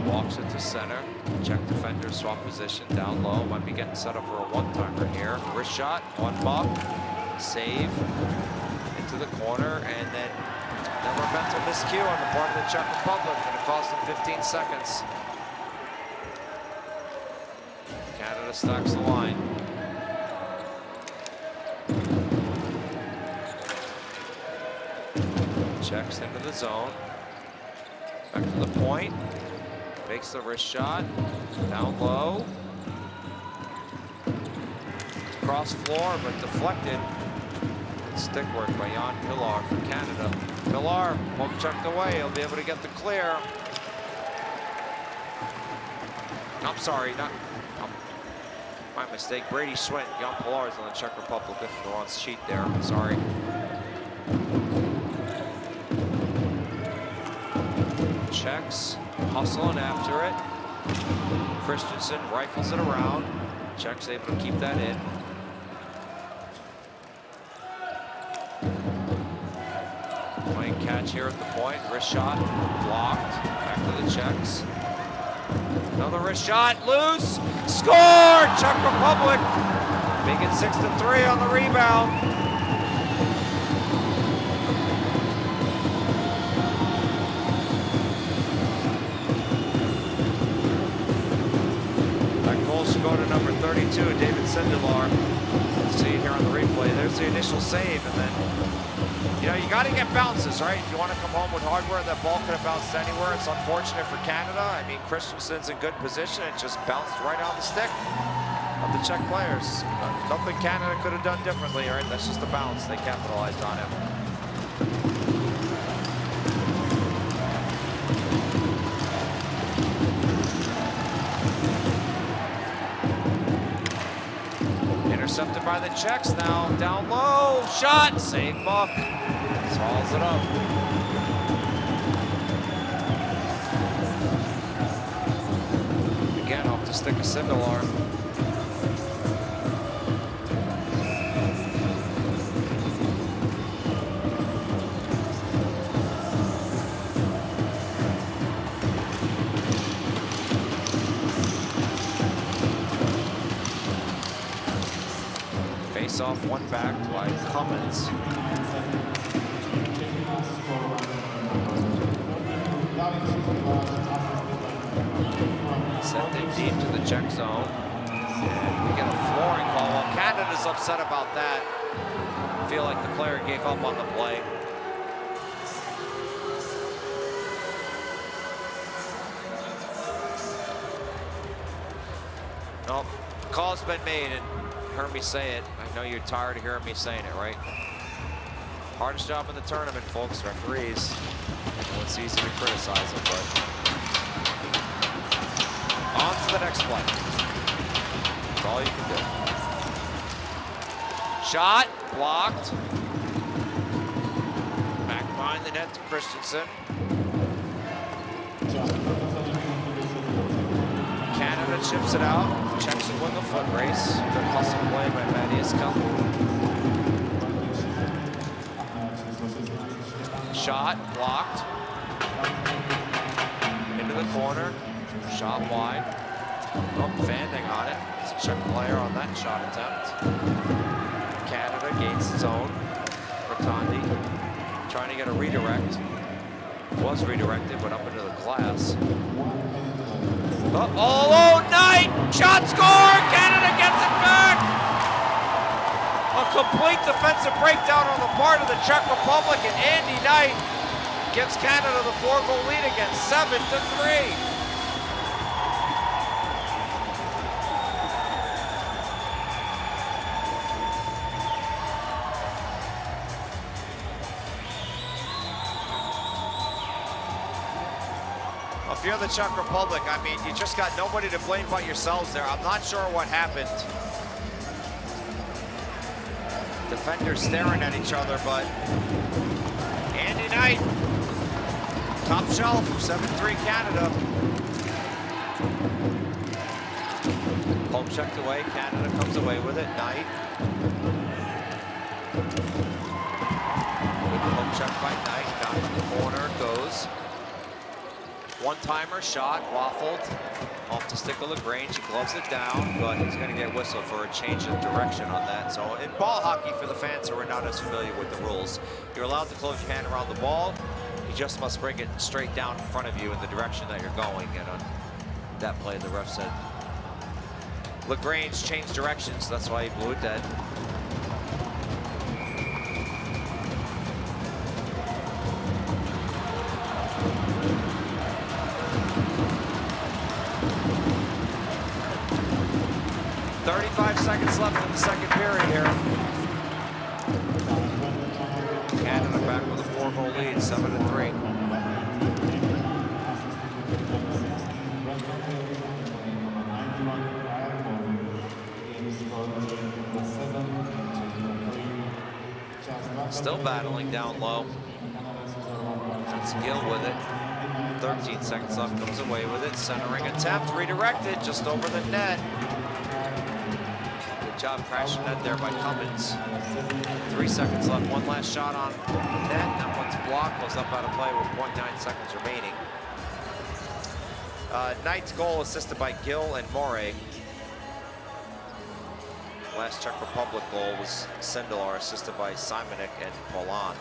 Speaker 1: Walks it to center. Czech defenders swap position down low. Might be getting set up for a one-timer here. Wrist shot, one buck. Save. Into the corner, and then another mental miscue on the part of the Czech Republic. Gonna cost them 15 seconds. Canada stacks the line. Czechs into the zone. Back to the point. Makes the wrist shot. Down low. Cross floor, but deflected. Stick work by Jan Pilar for Canada. Pilar, poke checked away. He'll be able to get the clear. I'm sorry, my mistake. Brady Swint. Jan Pilar is on the Czech Republic. If the wrong sheet there. Sorry. Czechs hustling after it. Christensen rifles it around. Czechs able to keep that in. Playing catch here at the point. Wrist shot blocked. Back to the Czechs. Another wrist shot, loose. Scored! Czech Republic making 6-3 on the rebound. That goal should go to number 32, David Sindelar. See it here on the replay. There's the initial save, and then, you know, you got to get bounces, right? If you want to come home with hardware, that ball could have bounced anywhere. It's unfortunate for Canada. I mean, Christensen's in good position. It just bounced right on the stick of the Czech players. Nothing Canada could have done differently, right? That's just a bounce. They capitalized on it. Intercepted by the Czechs now. Down low. Shot. Save Buck. Swallows it up. Again, off the stick of Sindelar. Face off, one back by Cummins. Sent it deep to the Czech zone. And we get a flooring call. Well, Canada's upset about that. I feel like the player gave up on the play. Nope, call's been made, and heard me say it. I know you're tired of hearing me saying it, right? Hardest job in the tournament, folks, referees. Well, it's easy to criticize them, but on to the next play. That's all you can do. Shot, blocked. Back behind the net to Christensen. Canada chips it out. Czechs will win the foot race. Good hustle play by Mattias Kalm. Shot, blocked. Into the corner. Shot wide. Oh, Vanding on it. It's a Czech player on that shot attempt. Canada gains its own. Rotondi trying to get a redirect. Was redirected, but up into the glass. Oh, Knight! Shot score! Canada gets it back! A complete defensive breakdown on the part of the Czech Republic, and Andy Knight gives Canada the 4-goal lead again, 7-3. If you're the Czech Republic, I mean, you just got nobody to blame but yourselves there. I'm not sure what happened. Defenders staring at each other, but Andy Knight, top shelf, 7-3 Canada. Home checked away, Canada comes away with it, Knight. Good home check by Knight, down in the corner it goes. One-timer shot, waffled, off the stick of LaGrange. He gloves it down, but he's going to get whistled for a change of direction on that. So in ball hockey, for the fans who are not as familiar with the rules, you're allowed to close your hand around the ball. You just must bring it straight down in front of you in the direction that you're going. And on that play, the ref said LaGrange changed directions. That's why he blew it dead. seconds left in the second period here. Canada back with a 4-goal lead, 7-3. Still battling down low. That's Gill with it. 13 seconds left, comes away with it. Centering attempt, redirected, just over the net. Good job crashing net there by Cummins. 3 seconds left, one last shot on net. That one's blocked, goes up out of play with 0.9 seconds remaining. Knight's goal assisted by Gill and Morey. Last Czech Republic goal was Sindelar, assisted by Simonik and Polan.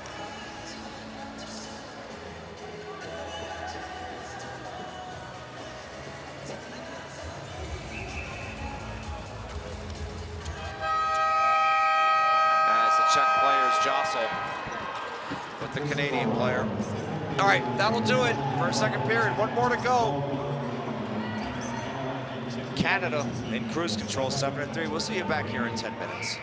Speaker 1: As the Czech players jostle with the Canadian player. All right, that'll do it for a second period. One more to go. Canada in cruise control, 7-3. We'll see you back here in 10 minutes.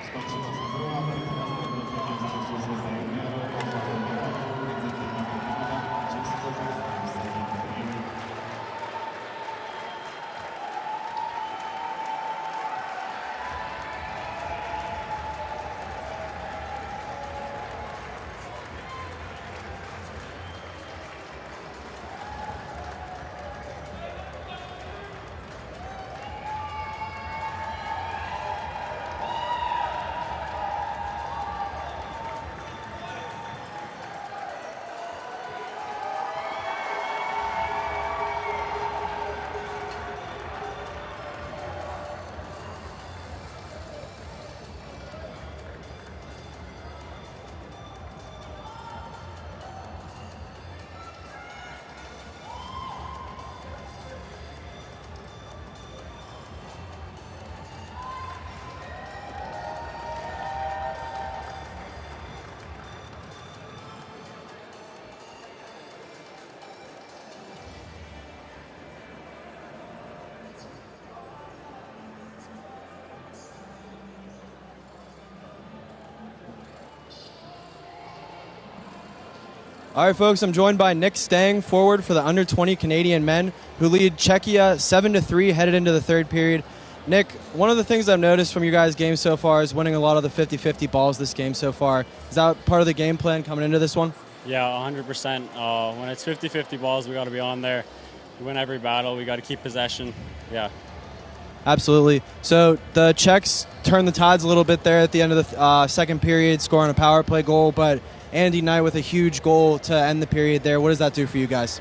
Speaker 2: All right, folks, I'm joined by Nick Stang, forward for the under-20 Canadian men, who lead Czechia 7-3 headed into the third period. Nick, one of the things I've noticed from your guys' game so far is winning a lot of the 50-50 balls this game so far. Is that part of the game plan coming into this one?
Speaker 3: Yeah, 100%. When it's 50-50 balls, we got to be on there. We win every battle. We got to keep possession. Yeah.
Speaker 2: Absolutely. So the Czechs turned the tides a little bit there at the end of the second period, scoring a power play goal, but Andy Knight with a huge goal to end the period there. What does that do for you guys?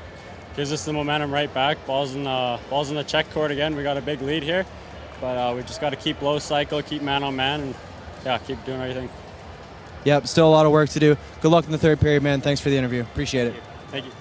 Speaker 3: Gives us the momentum right back. Ball's in the Czech court again. We got a big lead here, but we just got to keep low cycle, keep man on man, and yeah, keep doing everything.
Speaker 2: Yep, still a lot of work to do. Good luck in the third period, man. Thanks for the interview. Appreciate it.
Speaker 3: Thank you.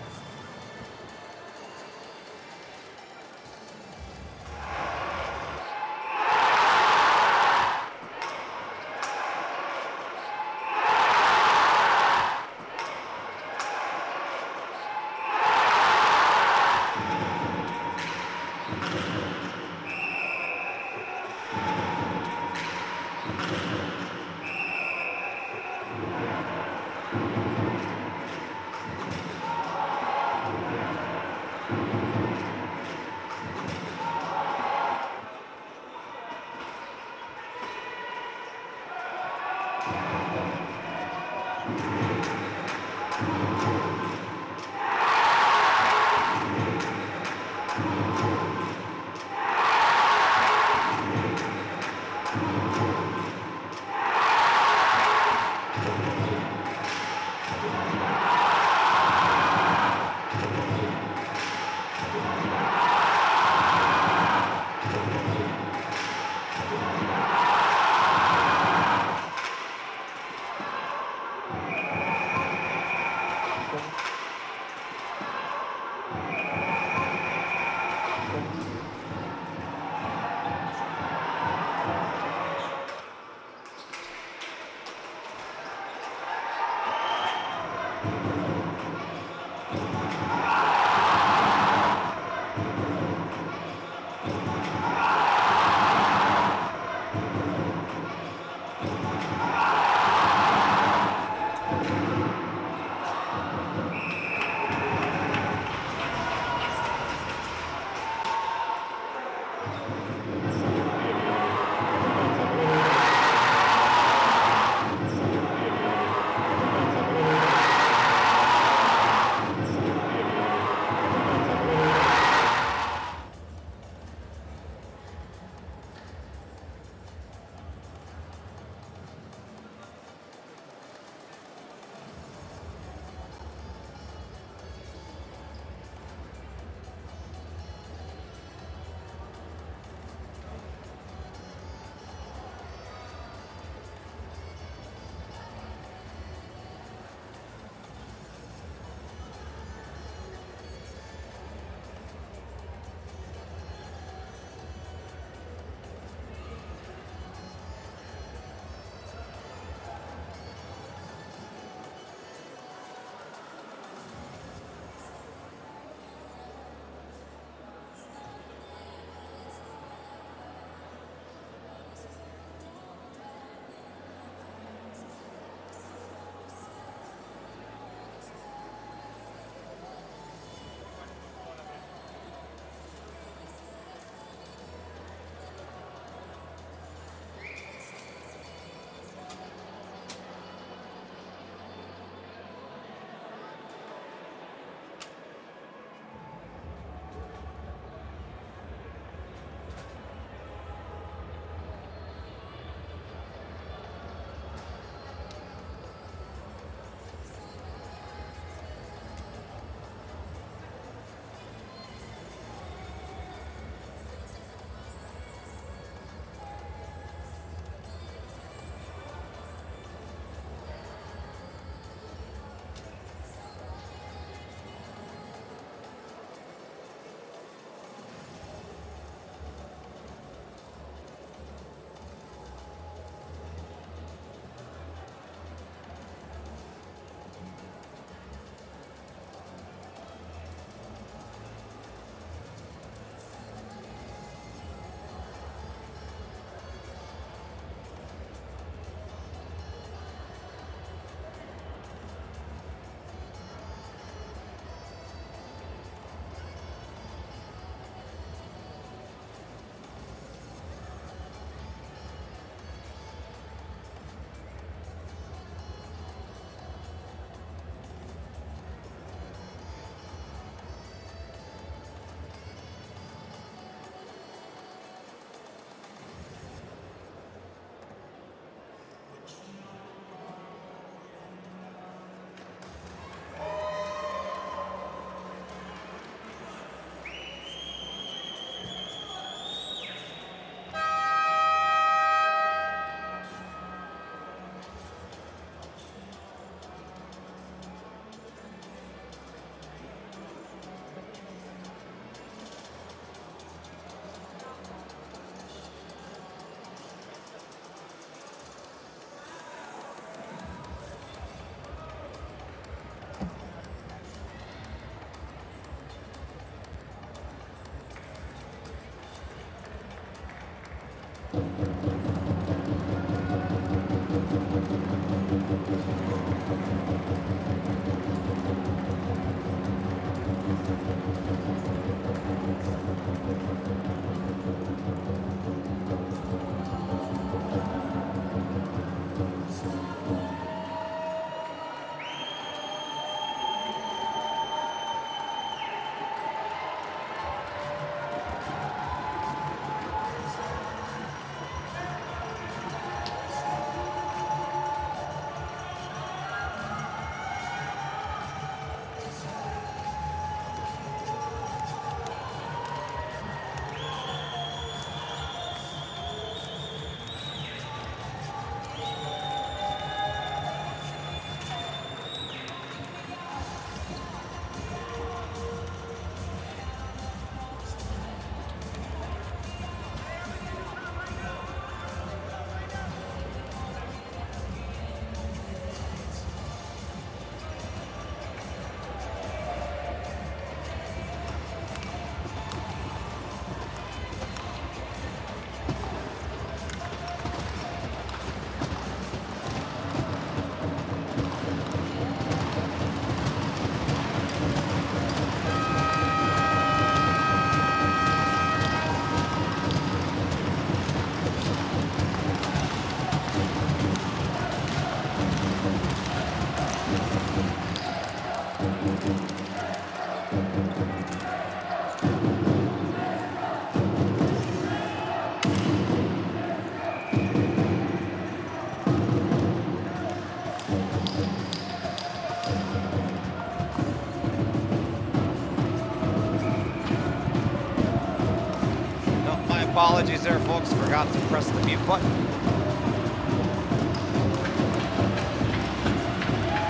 Speaker 1: Apologies there, folks. Forgot to press the mute button.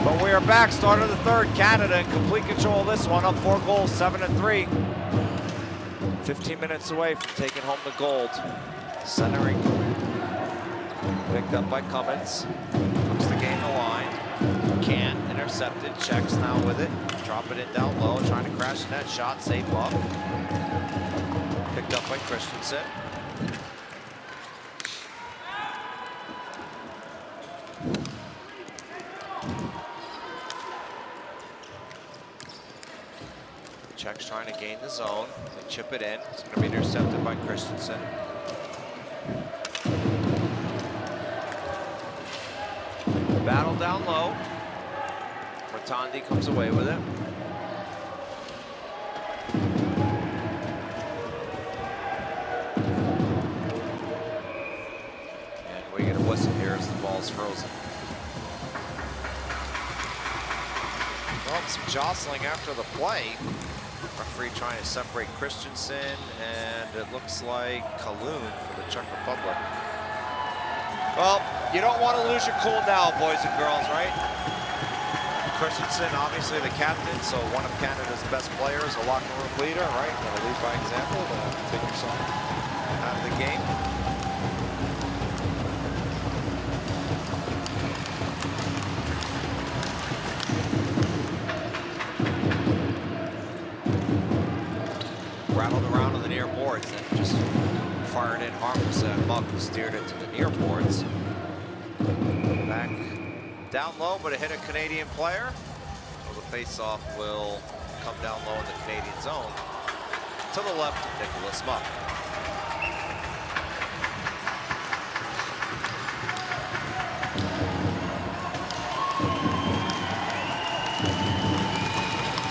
Speaker 1: But we are back. Start of the third. Canada in complete control of this one. Up 4 goals, 7-3. 15 minutes away from taking home the gold. Centering. Picked up by Cummins. Looks to gain the line. Can't. Intercepted. Checks now with it. Drop it in down low. Trying to crash the net. Shot. Save up. Picked up by Christensen. Czech's trying to gain the zone. They chip it in. It's going to be intercepted by Christensen. Battle down low. Rotondi comes away with it. We get a whistle here as the ball's frozen. Well, some jostling after the play. Referee trying to separate Christensen, and it looks like Kalun for the Czech Republic. Well, you don't want to lose your cool now, boys and girls, right? Christensen, obviously the captain, so one of Canada's best players, a locker room leader, right? Going to lead by example, take yourself out of the game. Rattled around on the near boards and just fired in harmless. Muck steered it to the near boards. Back down low, but it hit a Canadian player. So the face-off will come down low in the Canadian zone. To the left of Nicholas Muck.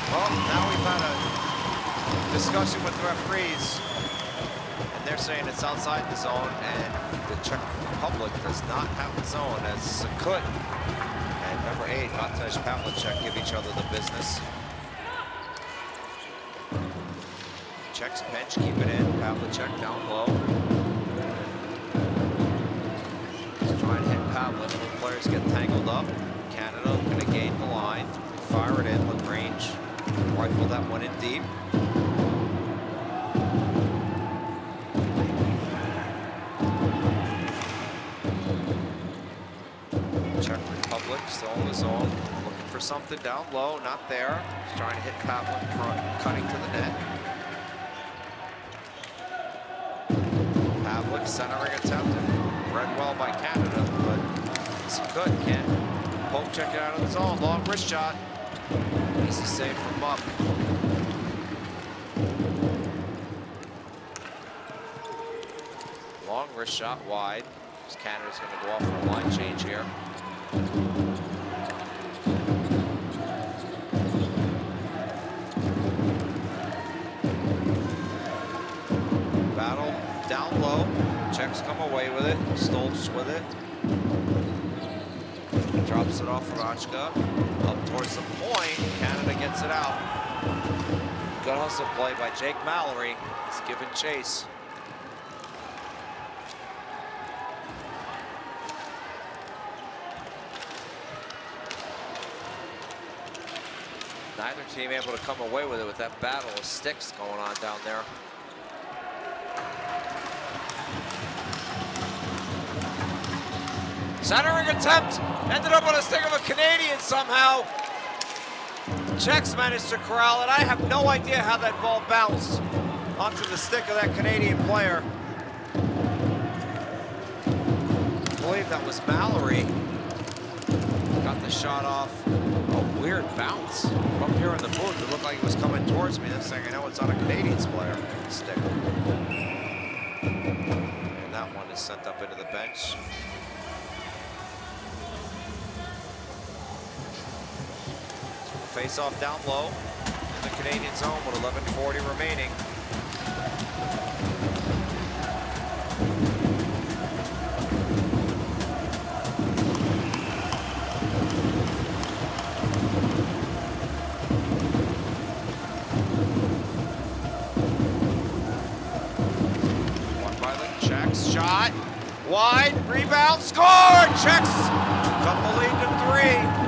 Speaker 1: Well, now we've had a discussion with the referees, and they're saying it's outside the zone, and the Czech Republic does not have the zone, as Sakut and number 8, Matej Pavlicek, give each other the business. Czechs pinch, keep it in, Pavlicek down low. Just trying to hit Pavlik, both players get tangled up. Canada gonna gain the line, fire it in, Lagrange. Rifle that one in deep. Czech Republic still in the zone, looking for something down low, not there. Just trying to hit Pavlik, cutting to the net. Pavlik centering attempt, Good, can't poke check it out of the zone. Long wrist shot. Easy save from Muck. Long wrist shot wide. Canada's going to go off for a line change here. Battle down low. Czechs come away with it. Stoltz with it. Drops it off Rachka. Up towards the point. Canada gets it out. Good hustle play by Jake Mallory. He's giving chase. Neither team able to come away with it with that battle of sticks going on down there. Centering attempt ended up on a stick of a Canadian somehow. The Czechs managed to corral it. I have no idea how that ball bounced onto the stick of that Canadian player. I believe that was Mallory. Got the shot off. A weird bounce. Up here in the booth, it looked like it was coming towards me. This thing, I know it's on a Canadians player stick. And that one is sent up into the bench. Face off down low in the Canadian zone with 11:40 remaining. One by the Czechs, shot, wide, rebound, score! Czechs cut the lead to 3.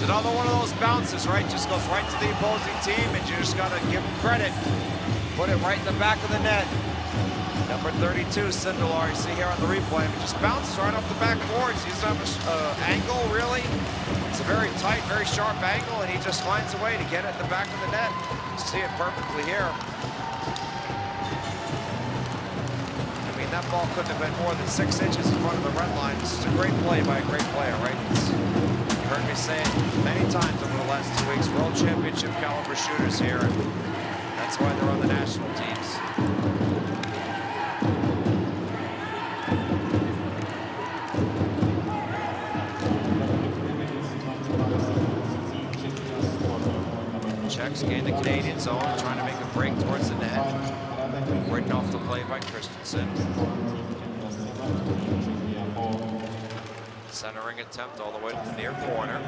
Speaker 1: Another one of those bounces, right? Just goes right to the opposing team, and you just gotta give him credit. Put it right in the back of the net. Number 32, Sindelar, you see here on the replay, it just bounces right off the back boards. He doesn't have an angle, really. It's a very tight, very sharp angle, and he just finds a way to get it in the back of the net. You see it perfectly here. I mean, that ball couldn't have been more than 6 inches in front of the red line. This is a great play by a great player, right? You heard me say it many times over the last 2 weeks. World Championship caliber shooters here. That's why they're on the national teams. Czechs gain the Canadian zone, trying to make a break towards the net. Written off the play by Christensen. Centering attempt all the way to the near corner.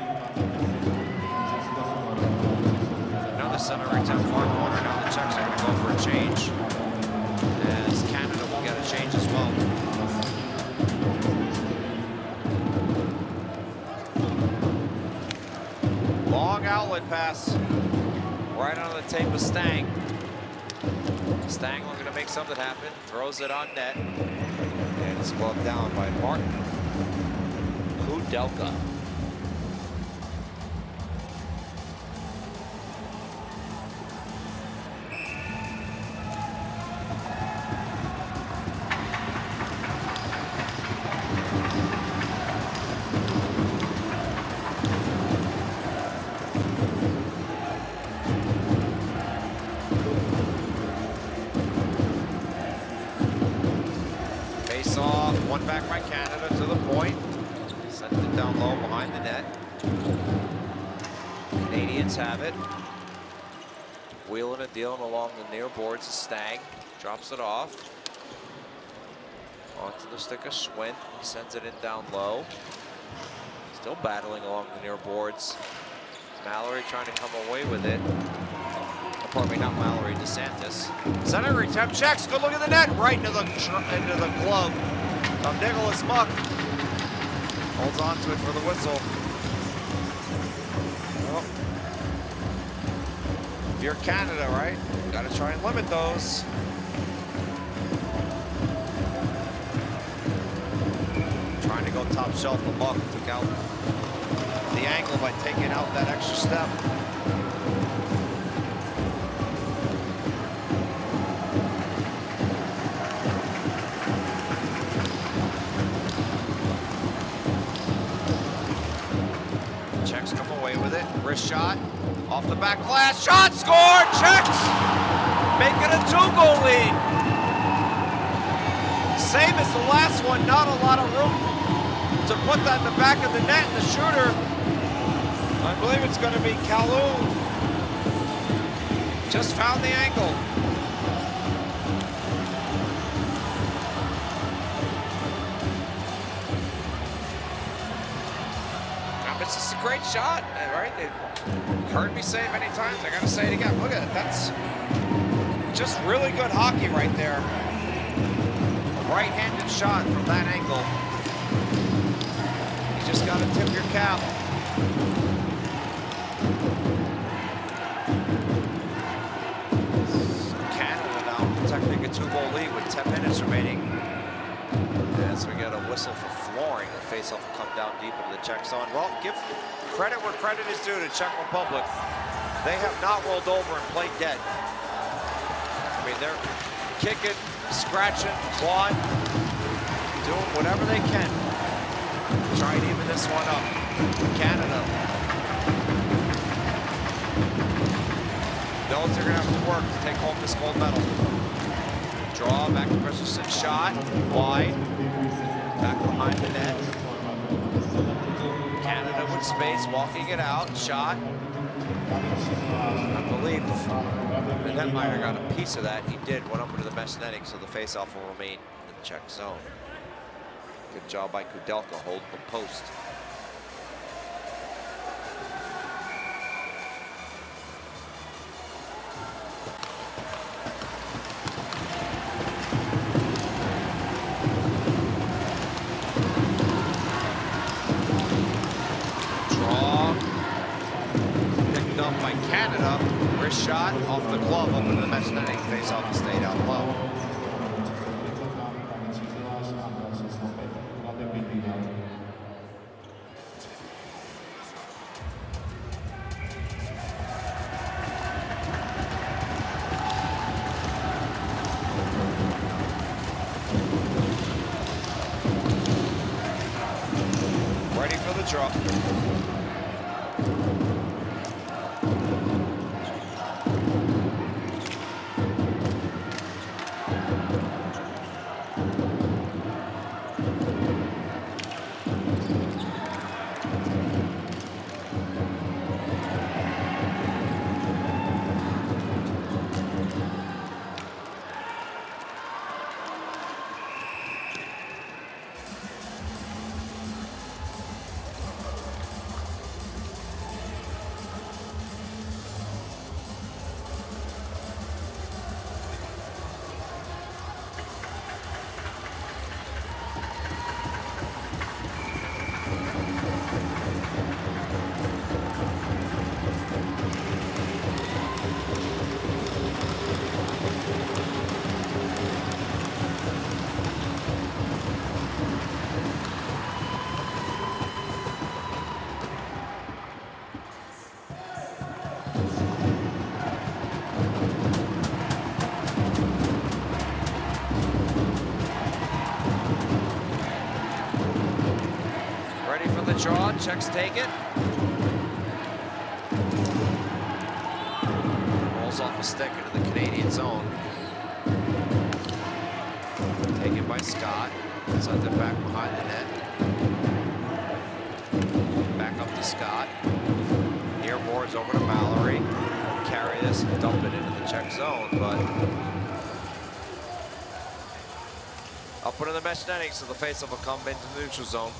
Speaker 1: Another centering attempt far corner. Now the Czechs are going to go for a change, as Canada will get a change as well. Long outlet pass right on the tape of Stang. Stang looking to make something happen. Throws it on net. And it's gloved down by Martin Kudelka. Face off, one back by Canada to the point. Sent it down low behind the net. Canadians have it. Wheeling and dealing along the near boards. Stang drops it off. Onto the stick of Swint. He sends it in down low. Still battling along the near boards. Mallory trying to come away with it. Pardon me, not Mallory, DeSantis. Center attempt, checks. Good look at the net. Right into the glove of Nicholas Muck. Holds on to it for the whistle. Well, if you're Canada, right, you got to try and limit those. Trying to go top shelf, the Muck took out the angle by taking out that extra step. Czechs come away with it. Wrist shot. Off the back glass. Shot scored! Czechs make it a 2-goal lead. Same as the last one. Not a lot of room to put that in the back of the net. And the shooter, I believe it's going to be Calhoun, just found the angle. It's just a great shot, right? You've heard me say it many times. I gotta say it again. Look at it. That's just really good hockey right there. A right-handed shot from that angle. You just gotta tip your cap. Canada now protecting a 2-goal lead with 10 minutes remaining. As we get a whistle for flooring, the faceoff will come down deep into the Czech zone. Well, give credit where credit is due to Czech Republic. They have not rolled over and played dead. I mean, they're kicking, scratching, clawing, doing whatever they can. Try to even this one up. Canada knows they're going to have to work to take home this gold medal. Draw, back to Christensen, shot, wide. Back behind the net. Canada with space, walking it out. Shot. I believe the netminder got a piece of that. He did. Went up into the mesh netting, so the faceoff will remain in the Czech zone. Good job by Kudelka holding the post. Canada, wrist shot off the glove up into the mesh netting, face off and stayed out low. Ready for the draw. Draw, Czechs take it. Rolls off a stick into the Canadian zone. Taken by Scott. Sent it back behind the net. Back up to Scott. Near boards over to Mallory. Carry this and dump it into the Czech zone, but up into the mesh netting, so the faceoff will come into the neutral zone.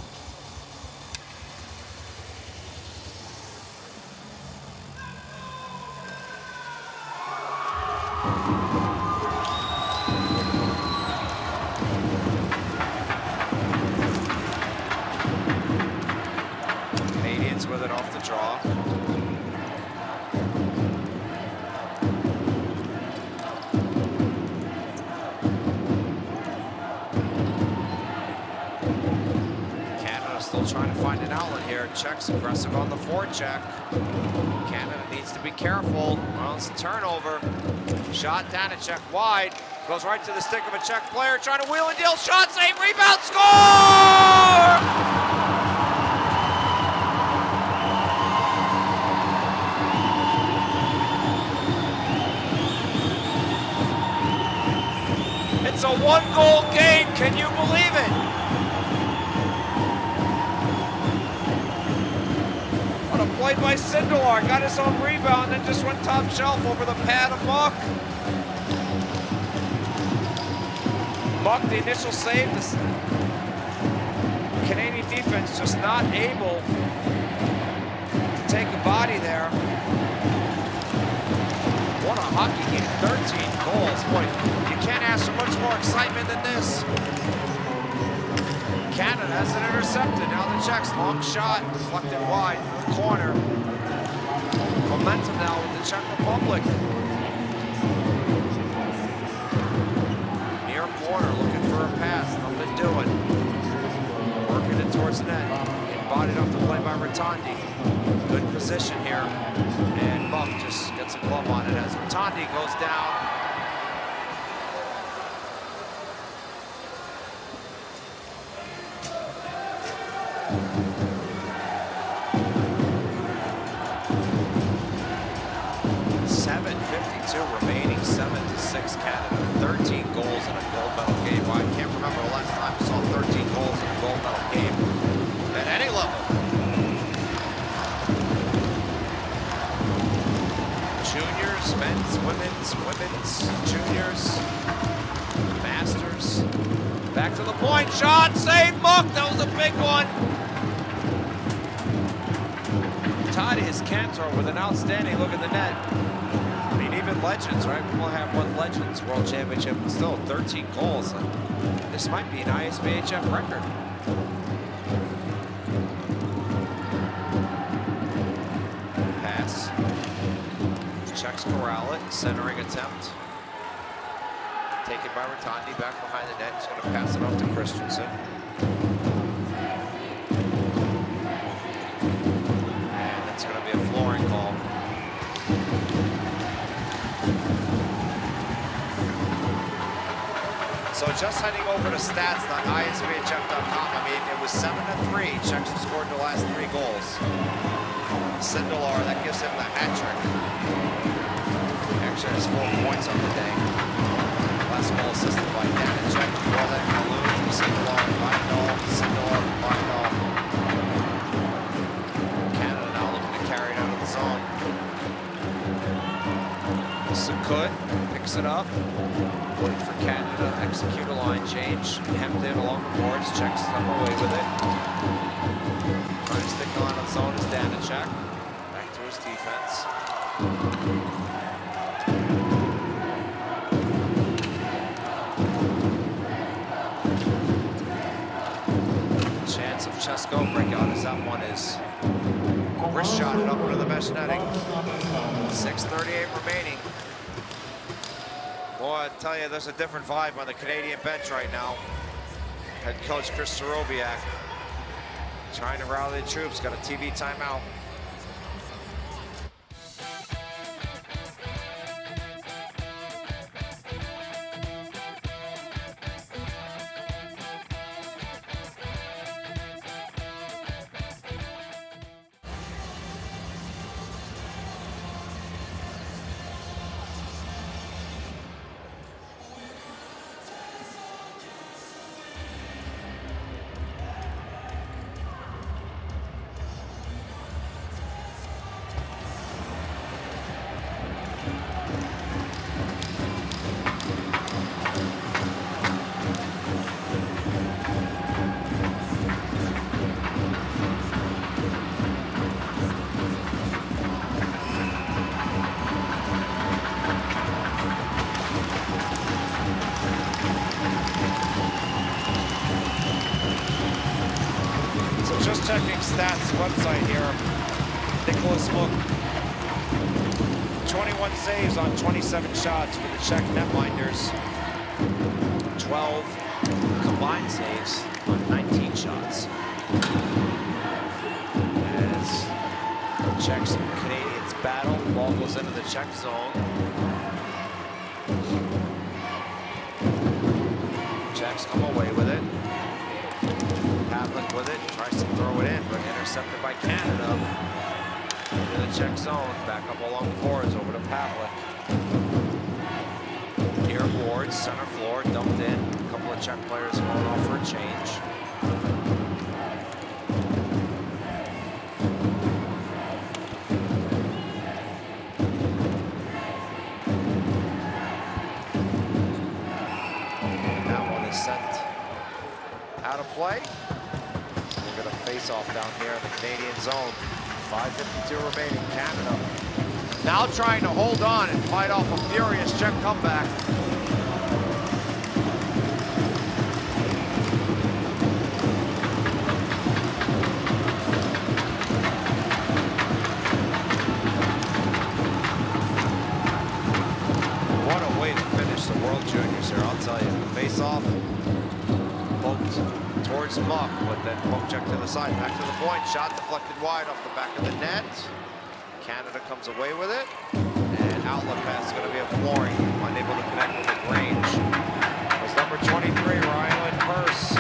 Speaker 1: Canadians with it off the draw. Canada still trying to find an outlet here. Czechs aggressive on the forecheck. Canada needs to be careful. Well, it's a turnover. Shot down a Czech wide. Goes right to the stick of a Czech player. Trying to wheel and deal. Shot, save, rebound, score! a one-goal game. Can you believe it? What a play by Sindelar. Got his own rebound, then just went top shelf over the pad of Muck. Muck, the initial save. The Canadian defense just not able to take a body there. What a hockey game, 13 goals. Boy, you can't ask for much more excitement than this. Canada has it intercepted. Now the Czechs, long shot, deflected wide in the corner. Momentum now with the Czech Republic. Near corner, looking for a pass, nothing doing. Working it towards the net. Embodied off the play by Rotondi. Good position here. And Buck just gets a glove on it as Rotondi goes down. Remaining, 7-6 Canada. 13 goals in a gold medal game. Well, I can't remember the last time I saw 13 goals in a gold medal game at any level. Juniors, men's, women's, juniors, masters. Back to the point, shot, save, Muck, that was a big one. Thaddeus Cantor with an outstanding look at the net. I mean, even legends, right? We'll have one Legends World Championship, but still 13 goals. This might be an ISBHF record. Pass. Czechs corral it, centering attempt. Taken by Rotondi, back behind the net. He's going to pass it off to Christensen. And it's going to be a flooring call. So just heading over to stats.isbhf.com, I mean, it was 7-3. Czechs have scored the last 3 goals. Sindelar, that gives him the hat trick. Actually has 4 points on the day. Last goal assisted by Danacek. Well, that balloon from Sindelar and Bindall. Sindelar and Bindall. Canada now looking to carry it out of the zone. Sakut picks it up. Waiting for Canada to execute a line change. Hemmed in along the boards. Czechs come away with it. Trying to stick on the zone is Danacek. Back to his defense. Chance of Česko breakout as that one is wrist shotted up into the mesh netting. 6:38 remaining. Boy, I tell you, there's a different vibe on the Canadian bench right now. Head coach Chris Soroviak trying to rally the troops, got a TV timeout. Checking stats website here. Nicholas Mook, 21 saves on 27 shots for the Czech netminders. 12 combined saves on 19 shots. As Czechs and Canadians battle, the ball goes into the Czech zone. Czechs come away with it. Pavlik with it, tries to throw it in, but intercepted by Canada. Into the Czech zone, back up along the boards, over to Pavlik. Near near boards, center floor, dumped in. A couple of Czech players going off for a change. And that one is sent out of play. We're going to face off down here in the Canadian zone. 5:52 remaining, Canada. Now trying to hold on and fight off a furious Czech comeback. What a way to finish the World Juniors here, I'll tell you. Face off, poked towards Muck, but then poke check to the side, back to the point, shot deflected wide off the back of the net. Canada comes away with it, and outlet pass is going to be a flooring, unable to connect with the range. It's number 23, Ryan Purse.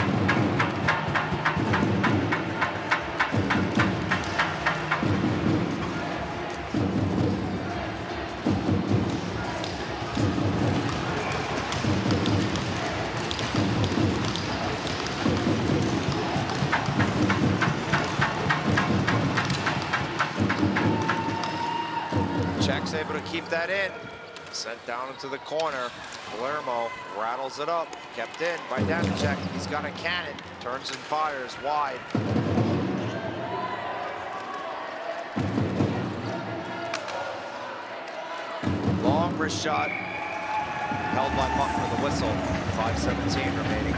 Speaker 1: Czech's able to keep that in. Sent down into the corner. Palermo rattles it up. Kept in by Danacek. He's got a cannon. Turns and fires wide. Long wrist shot. Held by Muck for the whistle. 5:17 remaining.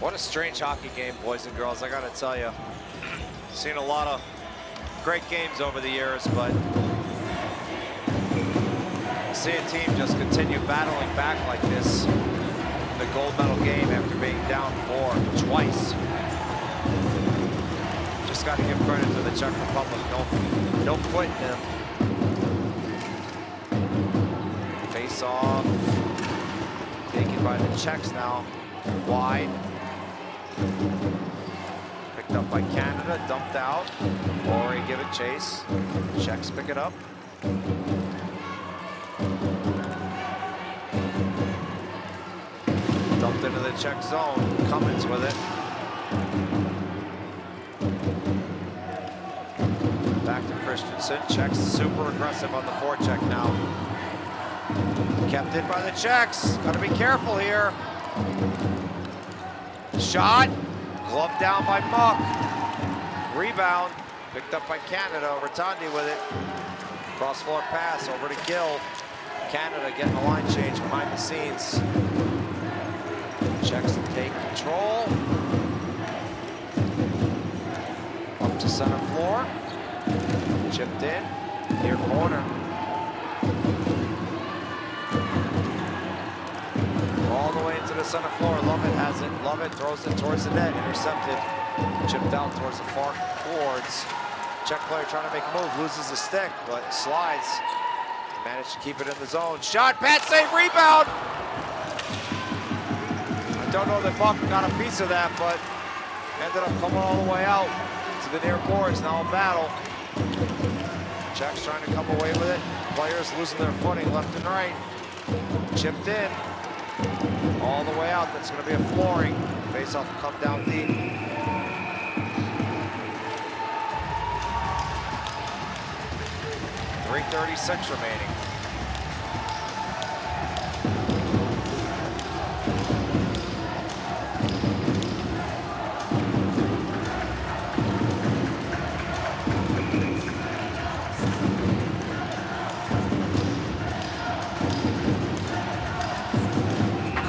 Speaker 1: What a strange hockey game, boys and girls. I gotta tell you, seen a lot of great games over the years, but see a team just continue battling back like this in the gold medal game after being down 4 twice. Just gotta give credit to the Czech Republic. Don't quit them. Face off, taken by the Czechs now, wide. Picked up by Canada, dumped out. Laurie give it chase. Czechs pick it up. Dumped into the Czech zone. Cummins with it. Back to Christensen. Czechs super aggressive on the forecheck now. Kept in by the Czechs. Got to be careful here. Shot, gloved down by Muck. Rebound, picked up by Canada. Rotondi with it. Cross-floor pass over to Gill. Canada getting a line change behind the scenes. Czechs to take control. Up to center floor. Chipped in, near corner. All the way into the center floor. Lovett has it. Lovett throws it towards the net. Intercepted. Chipped out towards the far boards. Czech player trying to make a move. Loses the stick, but slides. Managed to keep it in the zone. Shot, pass, save, rebound. I don't know that Muck got a piece of that, but ended up coming all the way out to the near boards. Now a battle. Czechs trying to come away with it. Players losing their footing left and right. Chipped in. All the way out, that's going to be a flooring. Face-off will come down deep. .336 remaining.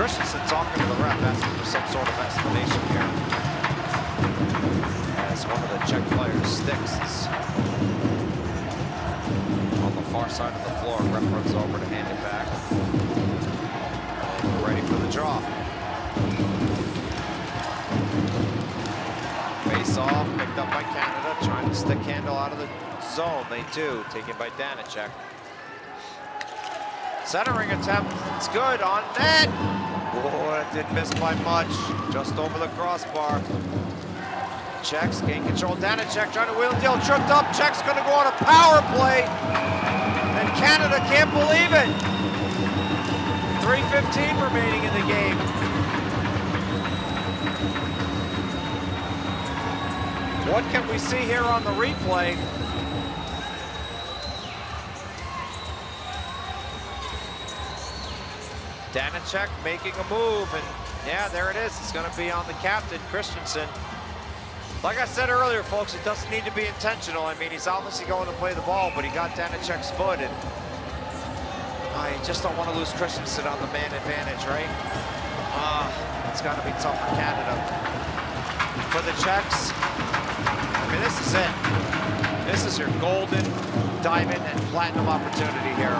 Speaker 1: Christensen talking to the ref, asking for some sort of explanation here. As one of the Czech players' sticks is on the far side of the floor. Ref runs over to hand it back. And we're ready for the draw. Face off, picked up by Canada, trying to stick handle out of the zone. They do, taken by Danacek. Centering attempt, it's good, on net. Oh, it did miss by much, just over the crossbar. Checks, gain control. Danacek trying to wheel and deal, tripped up. Czech's going to go on a power play, and Canada can't believe it. 3:15 remaining in the game. What can we see here on the replay? Danacek making a move, and yeah, there it is. It's going to be on the captain, Christensen. Like I said earlier, folks, it doesn't need to be intentional. I mean, he's obviously going to play the ball, but he got Danacek's foot, and I just don't want to lose Christensen on the man advantage, right? It's got to be tough for Canada. For the Czechs, I mean, this is it. This is your golden, diamond, and platinum opportunity here.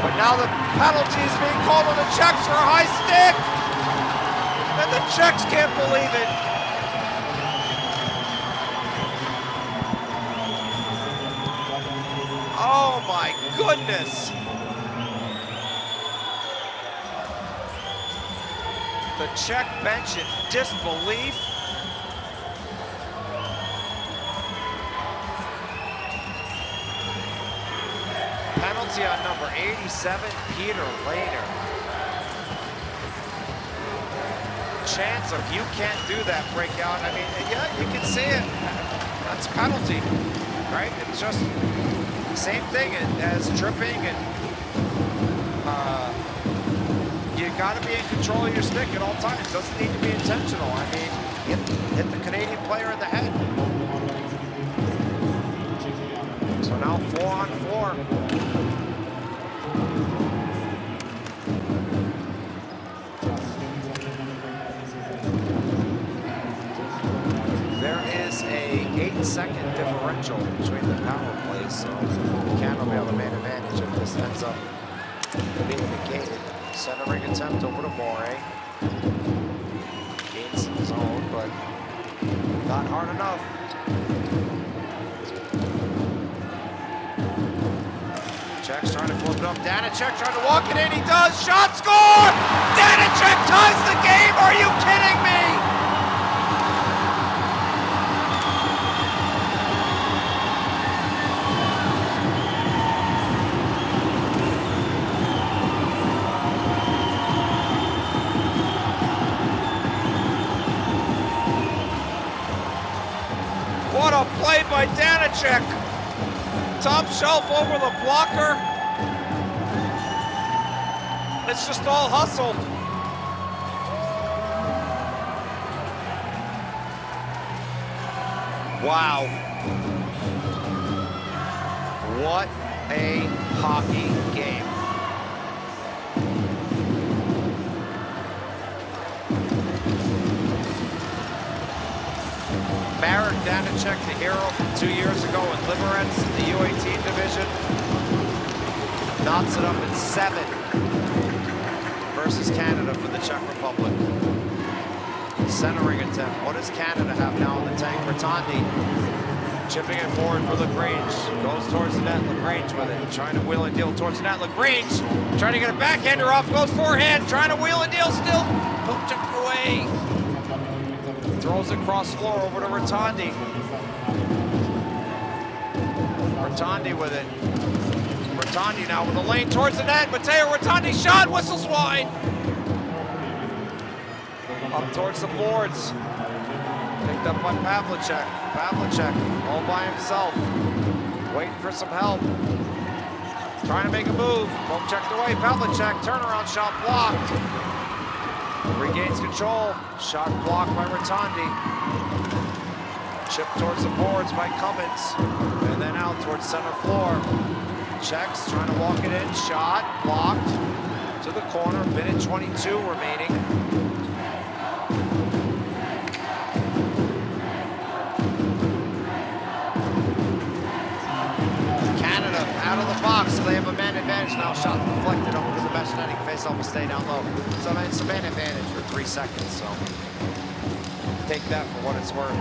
Speaker 1: But now the penalty is being called on the Czechs for a high stick. And the Czechs can't believe it. Oh my goodness. The Czech bench in disbelief. Penalty on number 87, Peter Lader. Chance of you can't do that breakout. I mean, yeah, you can see it. That's a penalty, right? It's just the same thing as tripping, and you got to be in control of your stick at all times. Doesn't need to be intentional. I mean, hit the Canadian player in the head. So now 4-on-4. There is a 8-second differential between the power plays, so Canada will be on the main advantage if this ends up being negated. Centering attempt over to Morey. Gains his own, but not hard enough. Czech's trying to flip it up. Danacek trying to walk it in. He does. Shot, score! Danacek ties the game. Are you kidding me? What a play by Danacek. Top shelf over the blocker. It's just all hustle. Wow. What a hockey game. Marek Danacek, the hero from 2 years ago in Liberec, the U18 division, knots it up in 7 versus Canada for the Czech Republic. Centering attempt. What does Canada have now in the tank? Rotondi chipping it forward for Lagrange. Goes towards the net. Lagrange with it. Trying to wheel and deal towards the net. Lagrange trying to get a backhander off. Goes forehand. Trying to wheel and deal still. Hook check away. Throws it cross floor over to Rotondi. Rotondi with it. Rotondi now with the lane towards the net. Matteo Rotondi shot, whistles wide. Up towards the boards. Picked up by Pavlicek. Pavlicek all by himself. Waiting for some help. Trying to make a move. Poke checked away. Pavlicek, turnaround shot blocked. Regains control. Shot blocked by Rotondi. Chip towards the boards by Cummins. And then out towards center floor. Czechs trying to walk it in. Shot blocked to the corner. Minute 22 remaining. Canada out of the box, so they have a man advantage now. Shot deflected over to the mesh netting. Face-off will stay down low. So it's a man advantage for 3 seconds, so take that for what it's worth.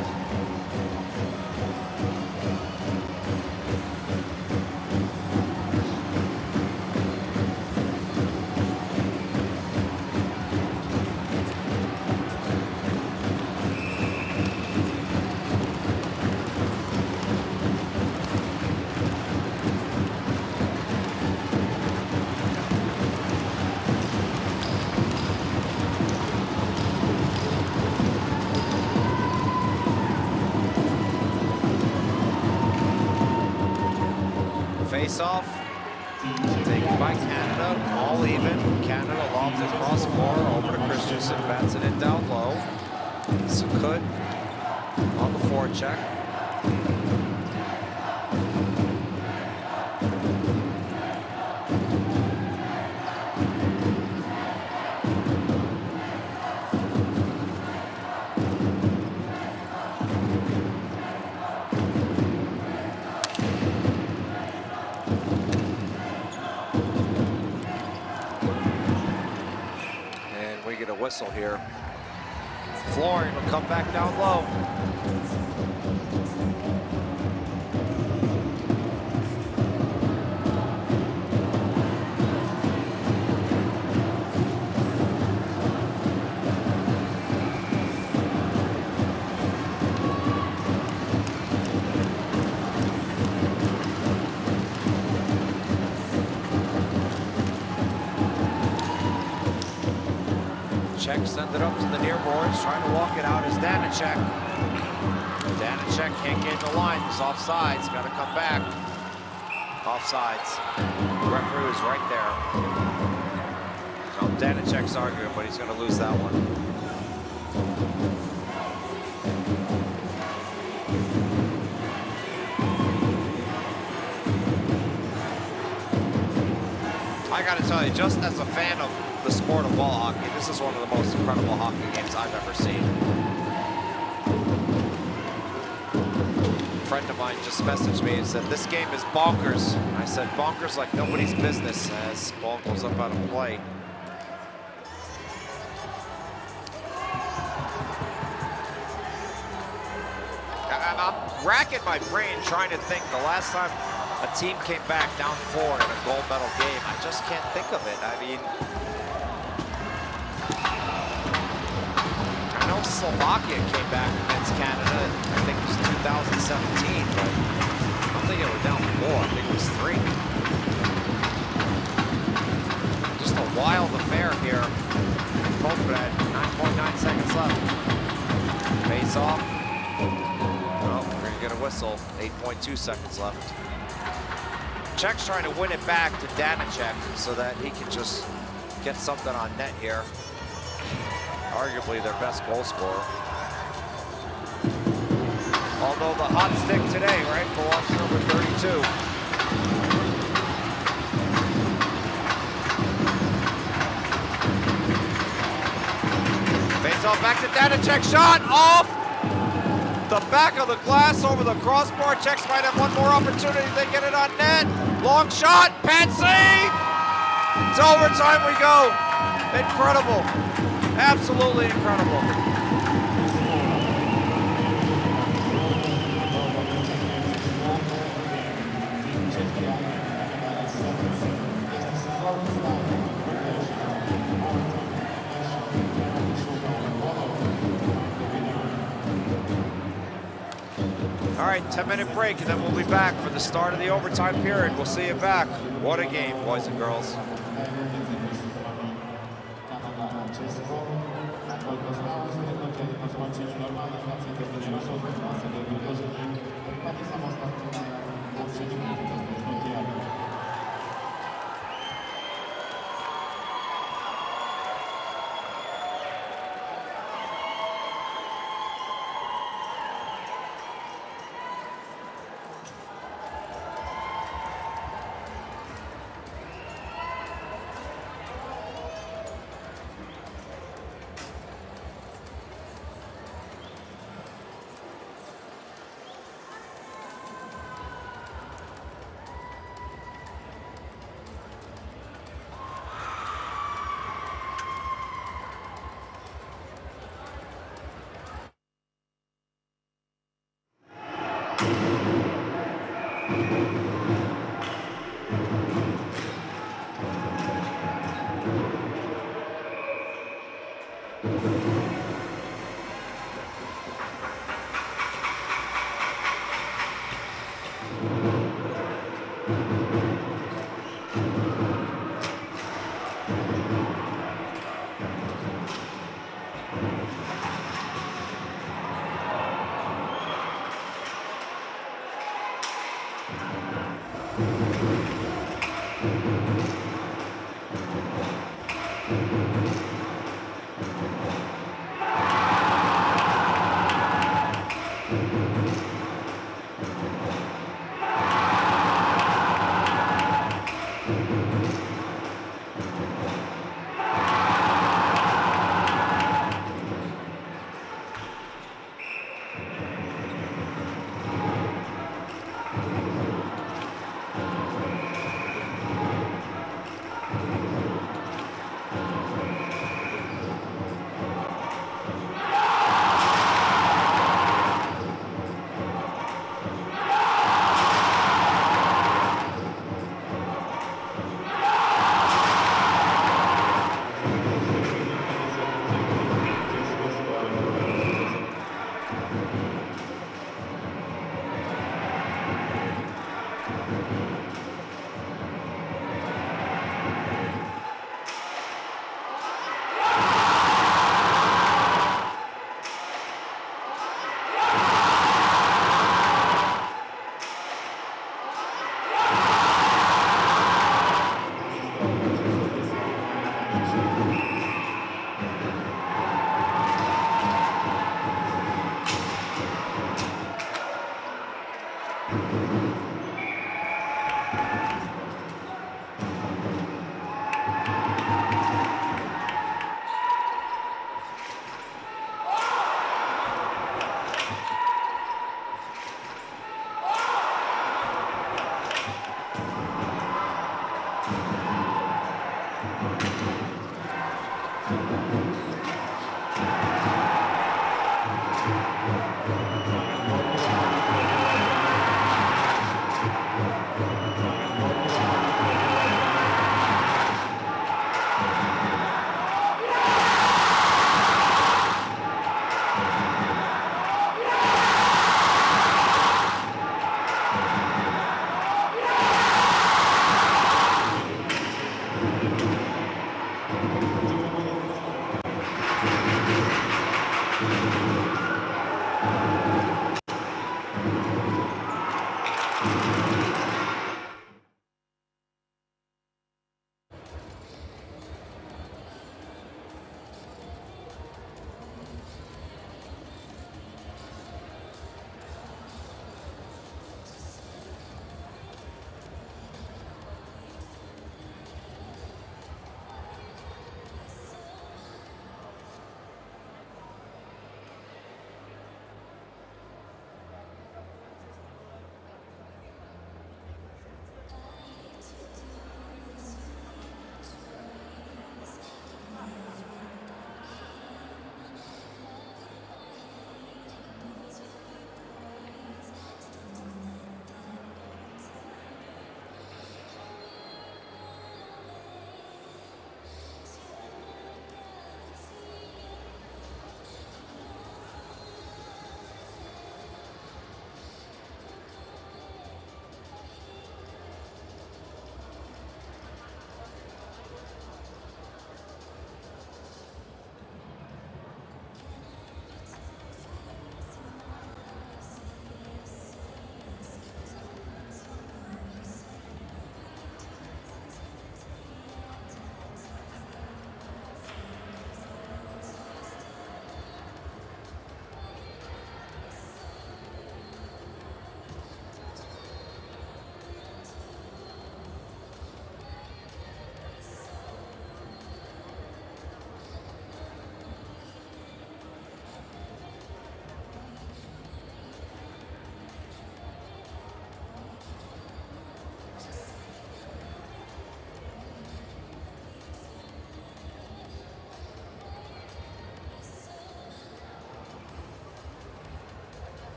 Speaker 1: face-off. Taken by Canada, all even. Canada lobs it cross floor over to Christensen, bats it in down low. Sakut on the forecheck. Whistle here. Flooring will come back down low. Check sends it up to the near boards, trying to walk it out is Danacek. Danacek can't get in the line, he's offsides, got to come back. Offsides. The referee was right there. So Danacek's arguing, but he's going to lose that one. I got to tell you, just as a fan of the sport of ball hockey, this is one of the most incredible hockey games I've ever seen. A friend of mine just messaged me and said, this game is bonkers. I said, bonkers like nobody's business as ball goes up out of play. I'm racking my brain trying to think the last time a team came back down 4 in a gold medal game. I just can't think of it. I mean, I know Slovakia came back against Canada, I think it was 2017, but I don't think it was down 4, I think it was 3. Just a wild affair here. Poprad, 9.9 seconds left. Face off. Well, we're gonna get a whistle, 8.2 seconds left. Czech's trying to win it back to Danacek so that he can just get something on net here. Arguably their best goal scorer. Although the hot stick today, right, belongs to number 32. Face off back to Danacek, shot off the back of the glass over the crossbar. Czechs might have one more opportunity. They get it on net. Long shot, Patsy! To overtime we go. Incredible. Absolutely incredible. All right, 10-minute break, and then we'll be back for the start of the overtime period. We'll see you back. What a game, boys and girls.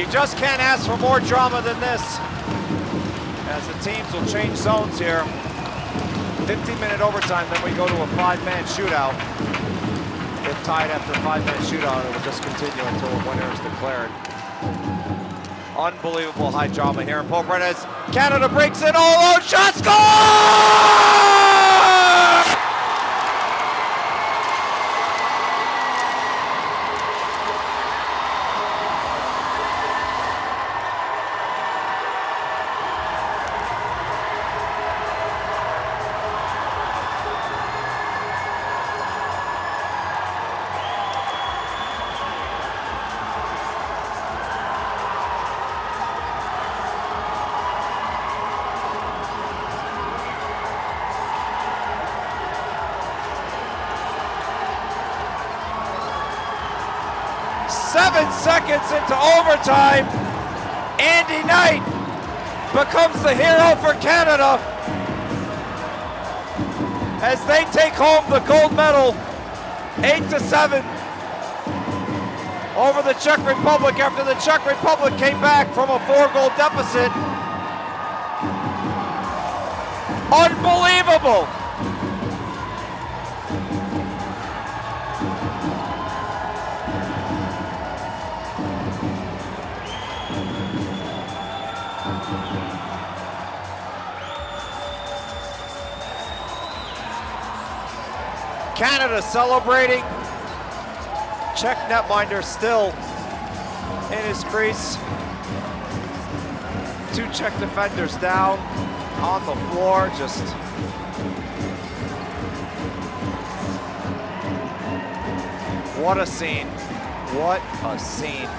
Speaker 1: You just can't ask for more drama than this, as the teams will change zones here. 15-minute overtime, then we go to a 5-man shootout. If tied after a 5-man shootout, it will just continue until a winner is declared. Unbelievable high drama here in Poprad as Canada breaks in, all out shot, score! 7 seconds into overtime, Andy Knight becomes the hero for Canada as they take home the gold medal, 8-7 over the Czech Republic after the Czech Republic came back from a 4-goal deficit. Unbelievable. Canada celebrating. Czech netminder still in his crease. 2 Czech defenders down on the floor. Just what a scene. What a scene.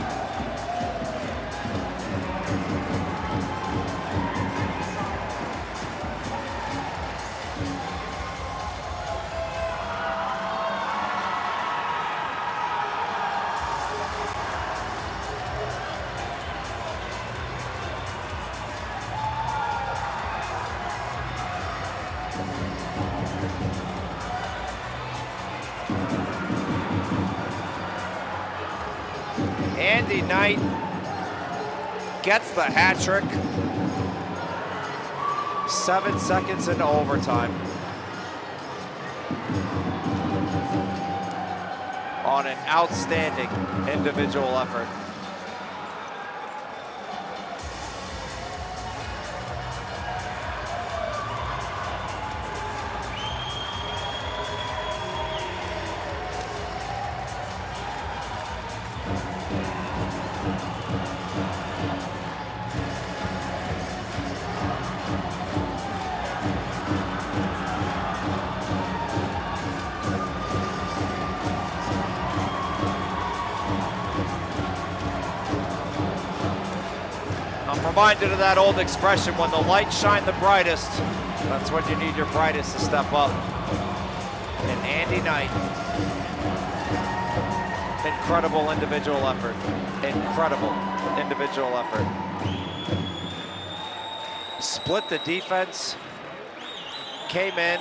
Speaker 1: Andy Knight gets the hat trick. 7 seconds into overtime. On an outstanding individual effort. Reminded of that old expression, when the lights shine the brightest, that's when you need your brightest to step up. And Andy Knight, incredible individual effort. Incredible individual effort. Split the defense, came in,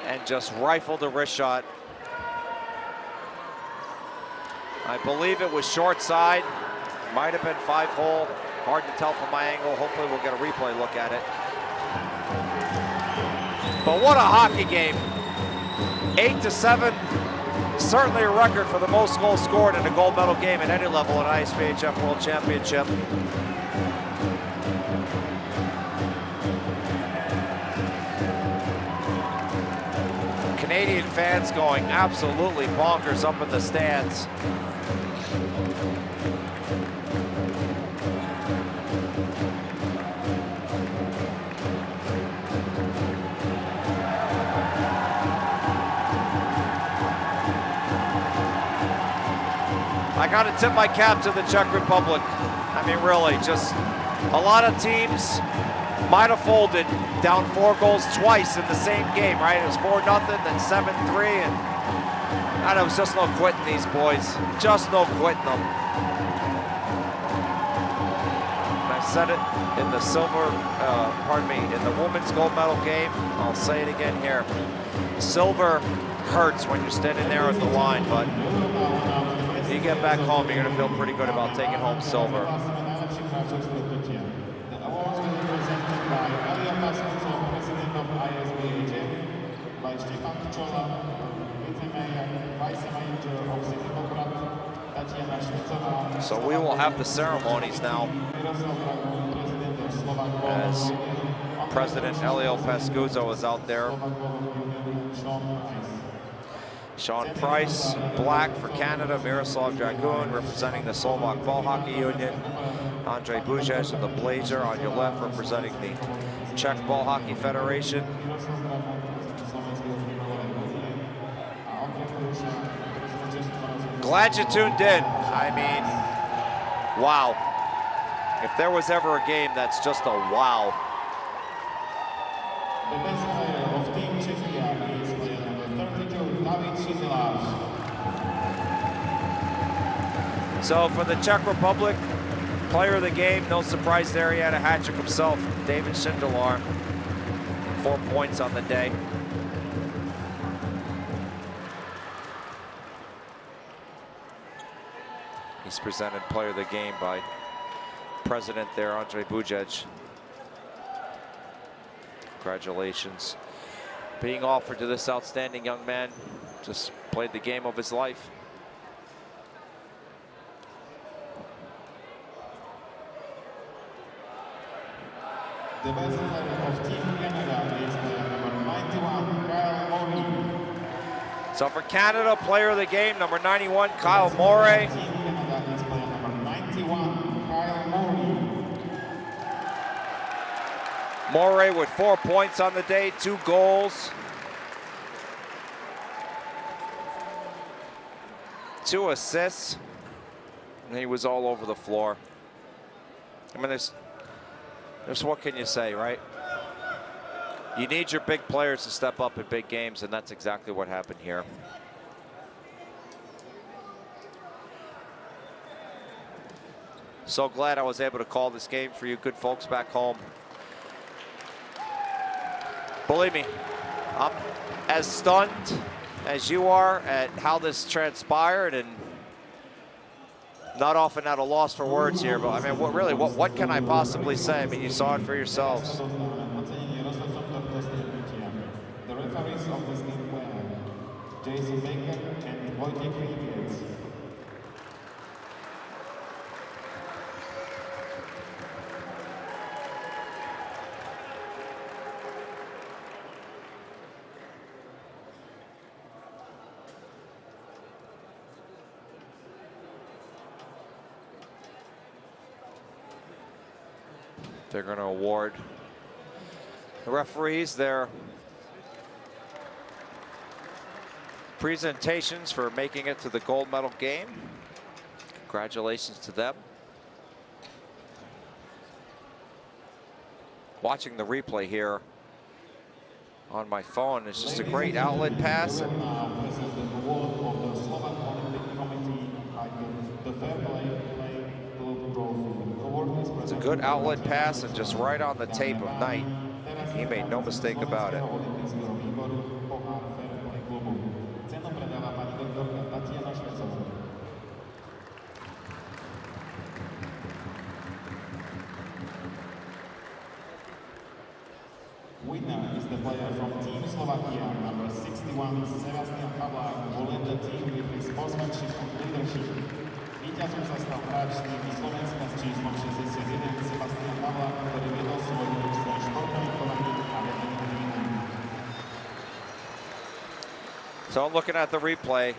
Speaker 1: and just rifled a wrist shot. I believe it was short side. Might have been 5-hole. Hard to tell from my angle. Hopefully we'll get a replay look at it. But what a hockey game. 8-7. Certainly a record for the most goals scored in a gold medal game at any level at ISBHF World Championship. Canadian fans going absolutely bonkers up in the stands. I gotta tip my cap to the Czech Republic. I mean, really, just a lot of teams might have folded down 4 goals twice in the same game, right? It was 4-0, then 7-3, and there was just no quitting these boys. Just no quitting them. And I said it in the in the women's gold medal game. I'll say it again here. Silver hurts when you're standing there at the line, but you get back home, you're gonna feel pretty good about taking home silver. So we will have the ceremonies now as President Elio Pascuzzo is out there. Sean Price, black for Canada. Miroslav Dragun representing the Slovak Ball Hockey Union. Andrej Bužec in the blazer on your left representing the Czech Ball Hockey Federation. Glad you tuned in. I mean, wow. If there was ever a game that's just a wow.
Speaker 4: The best player of Team Czechia is player number 32, David Šindelář.
Speaker 1: So for the Czech Republic, player of the game, no surprise there, he had a hat trick himself, David Šindelář. 4 points on the day. He's presented player of the game by president there, Andrej Bužec. Congratulations being offered to this outstanding young man. Just played the game of his life.
Speaker 4: The best player of Team Canada is player number 91, Kyle Morey.
Speaker 1: So for Canada, player of the game, number 91, Kyle Morey.
Speaker 4: Team Canada is player number 91, Kyle Morey.
Speaker 1: Morey with 4 points on the day, 2 goals. 2 assists. And he was all over the floor. I mean, there's what can you say, right? You need your big players to step up in big games, and that's exactly what happened here. So glad I was able to call this game for you good folks back home. Believe me, I'm as stunned as you are at how this transpired, and not often at a loss for words here, but I mean, what can I possibly say? I mean, you saw it for yourselves.
Speaker 4: The referees of this game were Jason Baker and Wojciech Wieniec.
Speaker 1: They're going to award the referees their presentations for making it to the gold medal game. Congratulations to them. Watching the replay here on my phone, it's just a great outlet pass. It's a good outlet pass and just right on the tape of Knight. He made no mistake about it.
Speaker 4: Winner is the player from Team Slovakia, number 61, Sebastian Pavlák, who led the team with his sportsmanship and leadership. Víťazom sa stal hráč z týmu Slovenska s číslom 61, Sebastian Pavlák, ktorý viedol svoj tým svojim športovým chovaním a vedeným týmom.
Speaker 1: So I'm looking at the replay.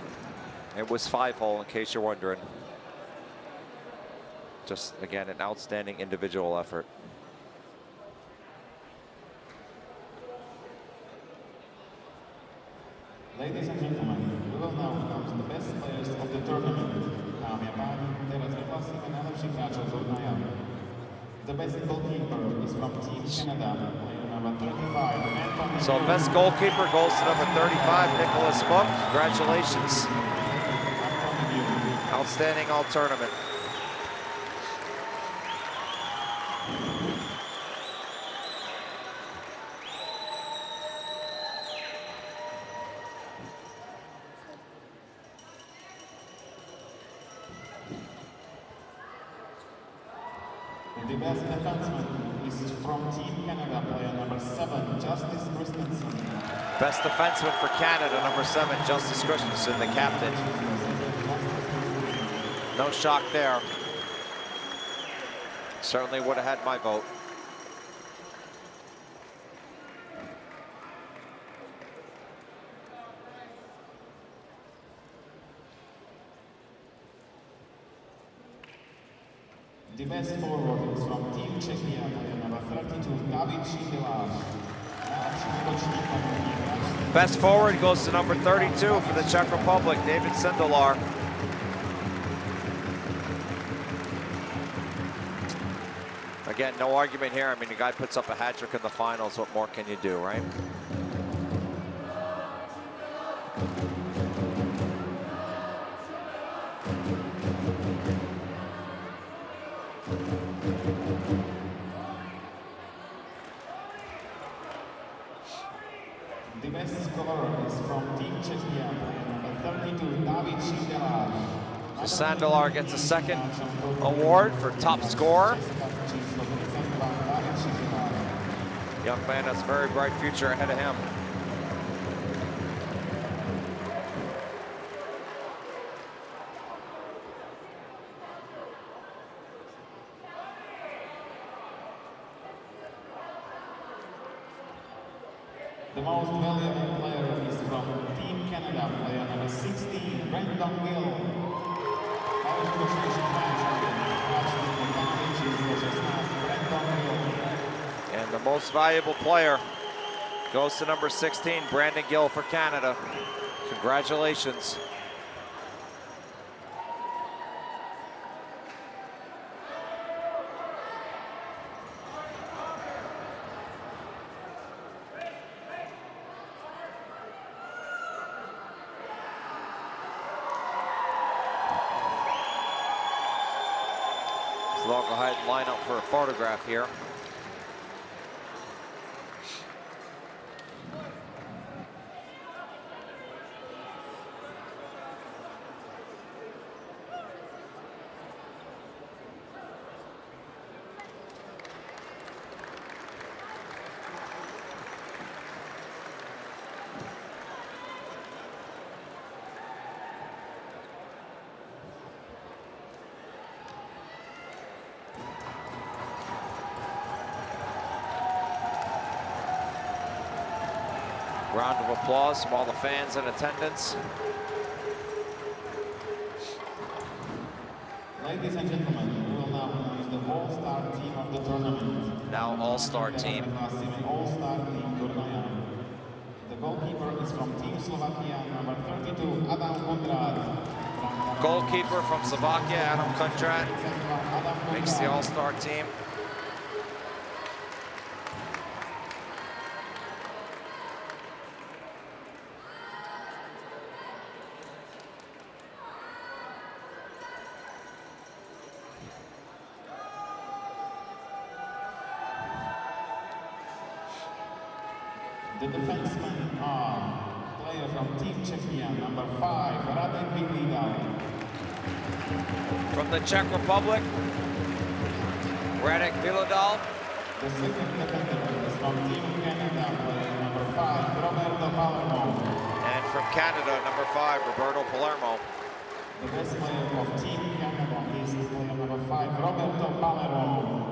Speaker 1: It was 5-hole, in case you're wondering. Just, again, an outstanding individual effort.
Speaker 4: Ladies and gentlemen, we will now announce the best players of the tournament. Dámy a páni, teraz vyhlasíme najlepších hráčov turnaja. The best goalkeeper is from Team Canada, player number 35, Anthony.
Speaker 1: So best goalkeeper goes to number 35, Nicholas Buck. Congratulations. Outstanding all tournament.
Speaker 4: The best defenseman is from Team Canada, player number 7, Justice Christensen.
Speaker 1: Best defenseman for Canada, number 7, Justice Christensen, the captain. No shock there. Certainly would have had my vote.
Speaker 4: The best forward is from Team Czechia, player number 32, David Šindelář.
Speaker 1: Best forward goes to number 32 for the Czech Republic, David Šindelář. Again, no argument here. I mean, the guy puts up a hat trick in the finals. What more can you do, right?
Speaker 4: The best scorer is from Team Czechia, number 32, David Šindelář.
Speaker 1: So Šindelář gets a second award for top scorer. Young man has a very bright future ahead of him.
Speaker 4: The most valuable player is from Team Canada, player number 16, Brendan Gill.
Speaker 1: And the most valuable player goes to number 16, Brandon Gill for Canada. Congratulations. So they'll go ahead and line up for a photograph here. Round of applause from all the fans in attendance.
Speaker 4: Ladies and gentlemen, we will now announce the all-star team of the tournament.
Speaker 1: Now all-star team.
Speaker 4: All-star team tournament. The goalkeeper is from Team Slovakia, number 32, Adam Kondrad.
Speaker 1: Goalkeeper from Slovakia, Adam Kondrad, makes the all-star team.
Speaker 4: The defensemen are player from Team Czechia, number 5, Radek Vyhlídal.
Speaker 1: From the Czech Republic, Radek Vyhlídal.
Speaker 4: The second defender is from Team Canada, player number 5, Roberto Palermo.
Speaker 1: And from Canada, number 5, Roberto Palermo.
Speaker 4: The best player of Team Canada is player number 5, Roberto Palermo.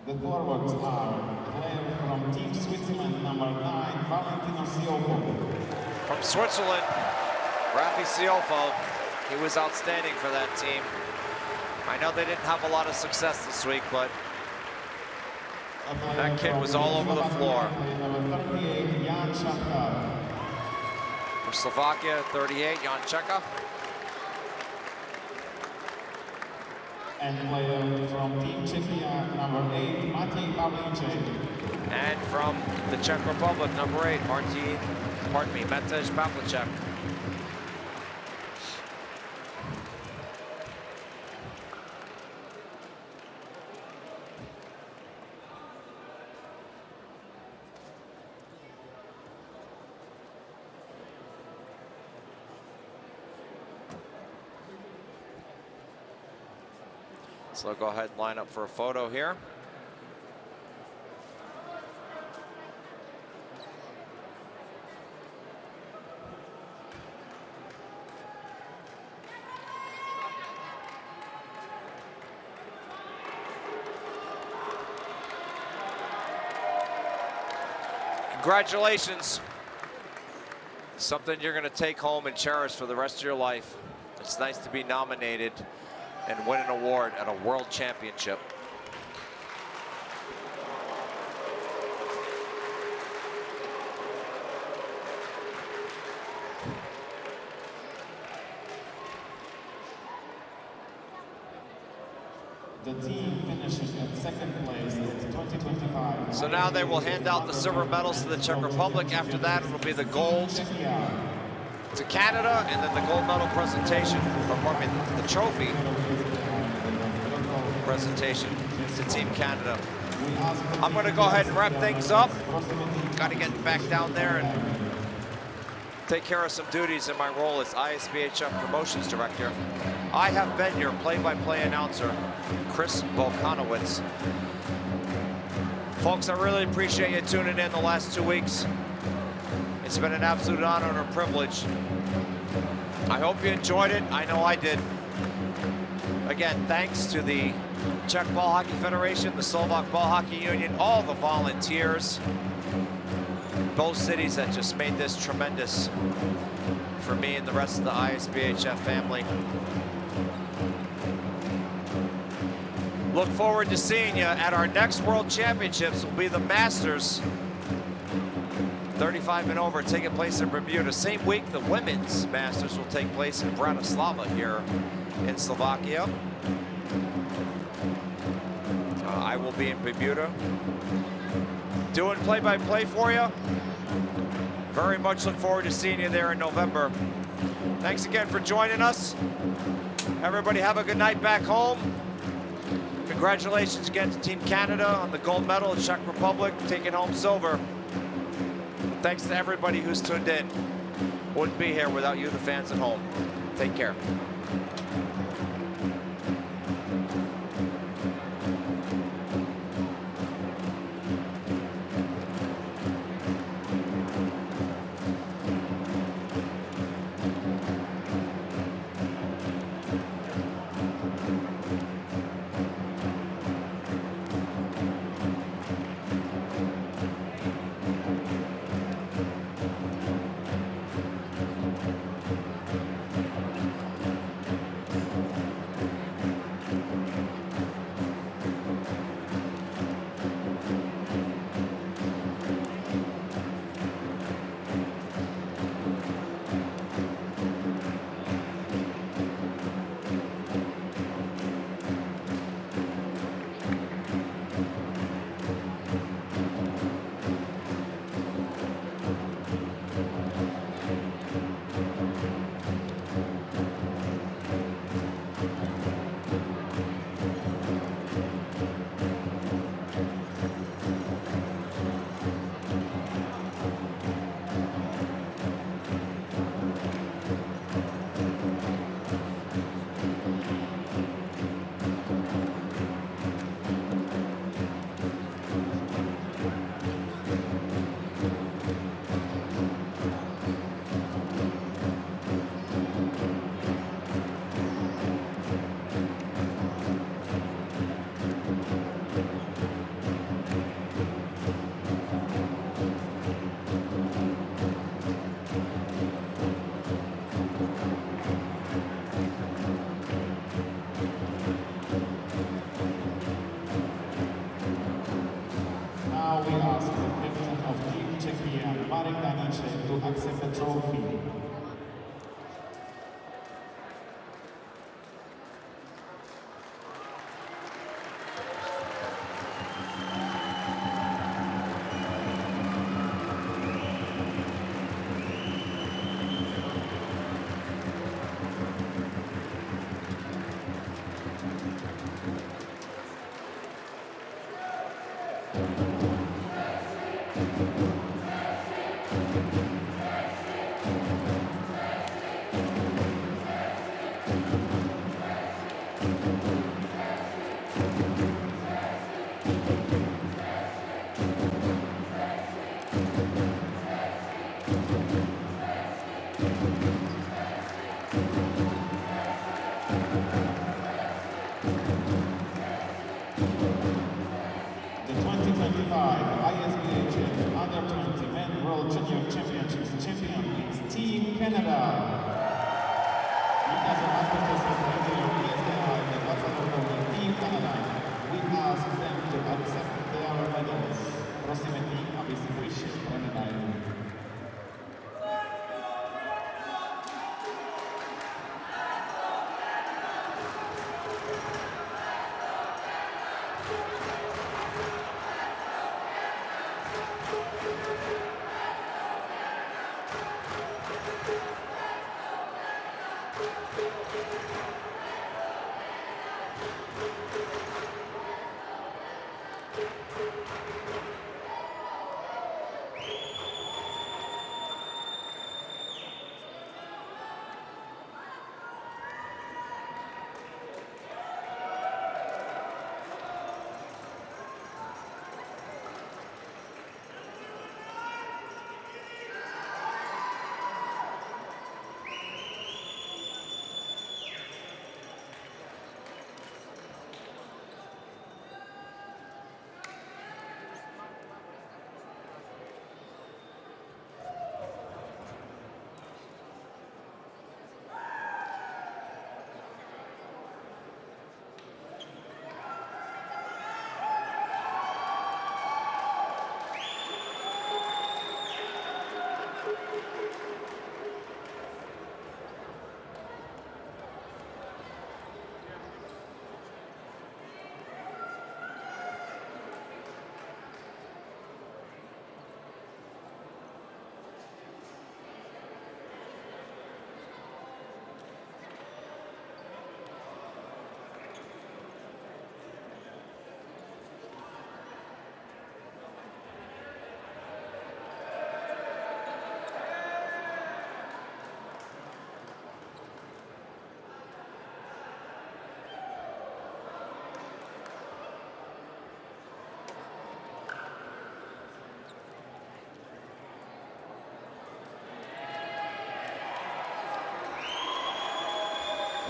Speaker 4: The forwards are player from Team Switzerland, number 9, Valentino Siofo.
Speaker 1: From Switzerland, Rafi Siofo. He was outstanding for that team. I know they didn't have a lot of success this week, but that kid was all over the floor.
Speaker 4: Number 38, Jan Šachtar.
Speaker 1: For Slovakia, 38, Jan Čeka.
Speaker 4: And player from Team Czechia, number 8, Matěj Pavlíček.
Speaker 1: And from the Czech Republic, number 8, Martin Pardon me, Matej Pavlicek. So I'll go ahead and line up for a photo here. Congratulations. Something you're going to take home and cherish for the rest of your life. It's nice to be nominated and win an award at a world championship.
Speaker 4: The team finishes at second place at 2025.
Speaker 1: So now they will hand out the silver medals to the Czech Republic. After that, it'll be the gold to Canada, and then the gold medal presentation, or pardon me, the trophy presentation to Team Canada. I'm going to go ahead and wrap things up. Got to get back down there and take care of some duties in my role as ISBHF Promotions Director. I have been your play-by-play announcer, Chris Volkanowicz. Folks, I really appreciate you tuning in the last 2 weeks. It's been an absolute honor and a privilege. I hope you enjoyed it. I know I did. Again, thanks to the Czech Ball Hockey Federation, the Slovak Ball Hockey Union, all the volunteers, both cities that just made this tremendous for me and the rest of the ISBHF family. Look forward to seeing you at our next World Championships. Will be the Masters 35 and over, taking place in Bermuda. Same week, the Women's Masters will take place in Bratislava here in Slovakia. I will be in Bermuda doing play-by-play for you. Very much look forward to seeing you there in November. Thanks again for joining us. Everybody have a good night back home. Congratulations again to Team Canada on the gold medal, Czech Republic taking home silver. Thanks to everybody who's tuned in. Wouldn't be here without you, the fans at home. Take care.
Speaker 4: The 2025 ISBHF Under-20 Men World Junior Championships champion is Team Canada. Vítězem majstrovství světa juniorů je Team Canada. We ask them to accept their medals. Prosíme tým, aby si přišli pro medaily.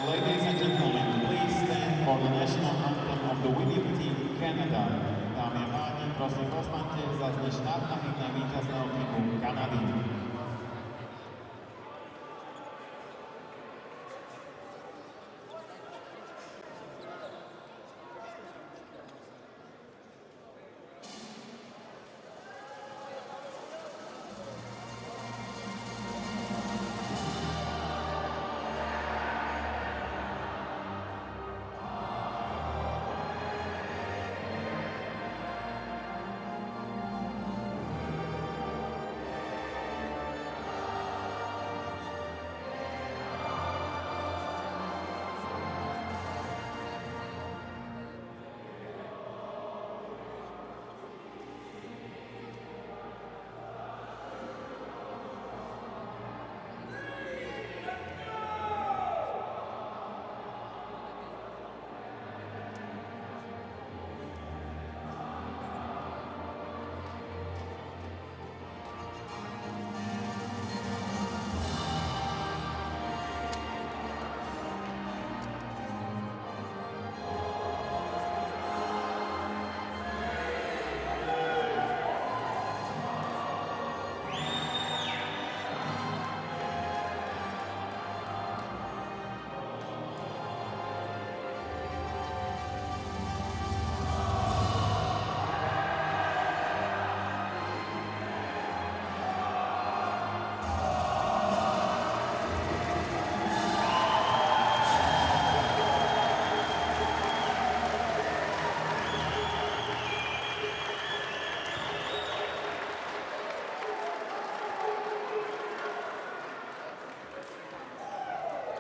Speaker 4: Ladies and gentlemen, please stand for the national anthem of the winning team Canada. Dámy a páni, prosím, povstaňte za zne štátna hymna víťazného týmu Kanady.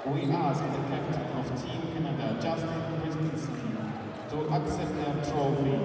Speaker 4: We ask the captain of Team Canada, Justin Christensen, to accept their trophy.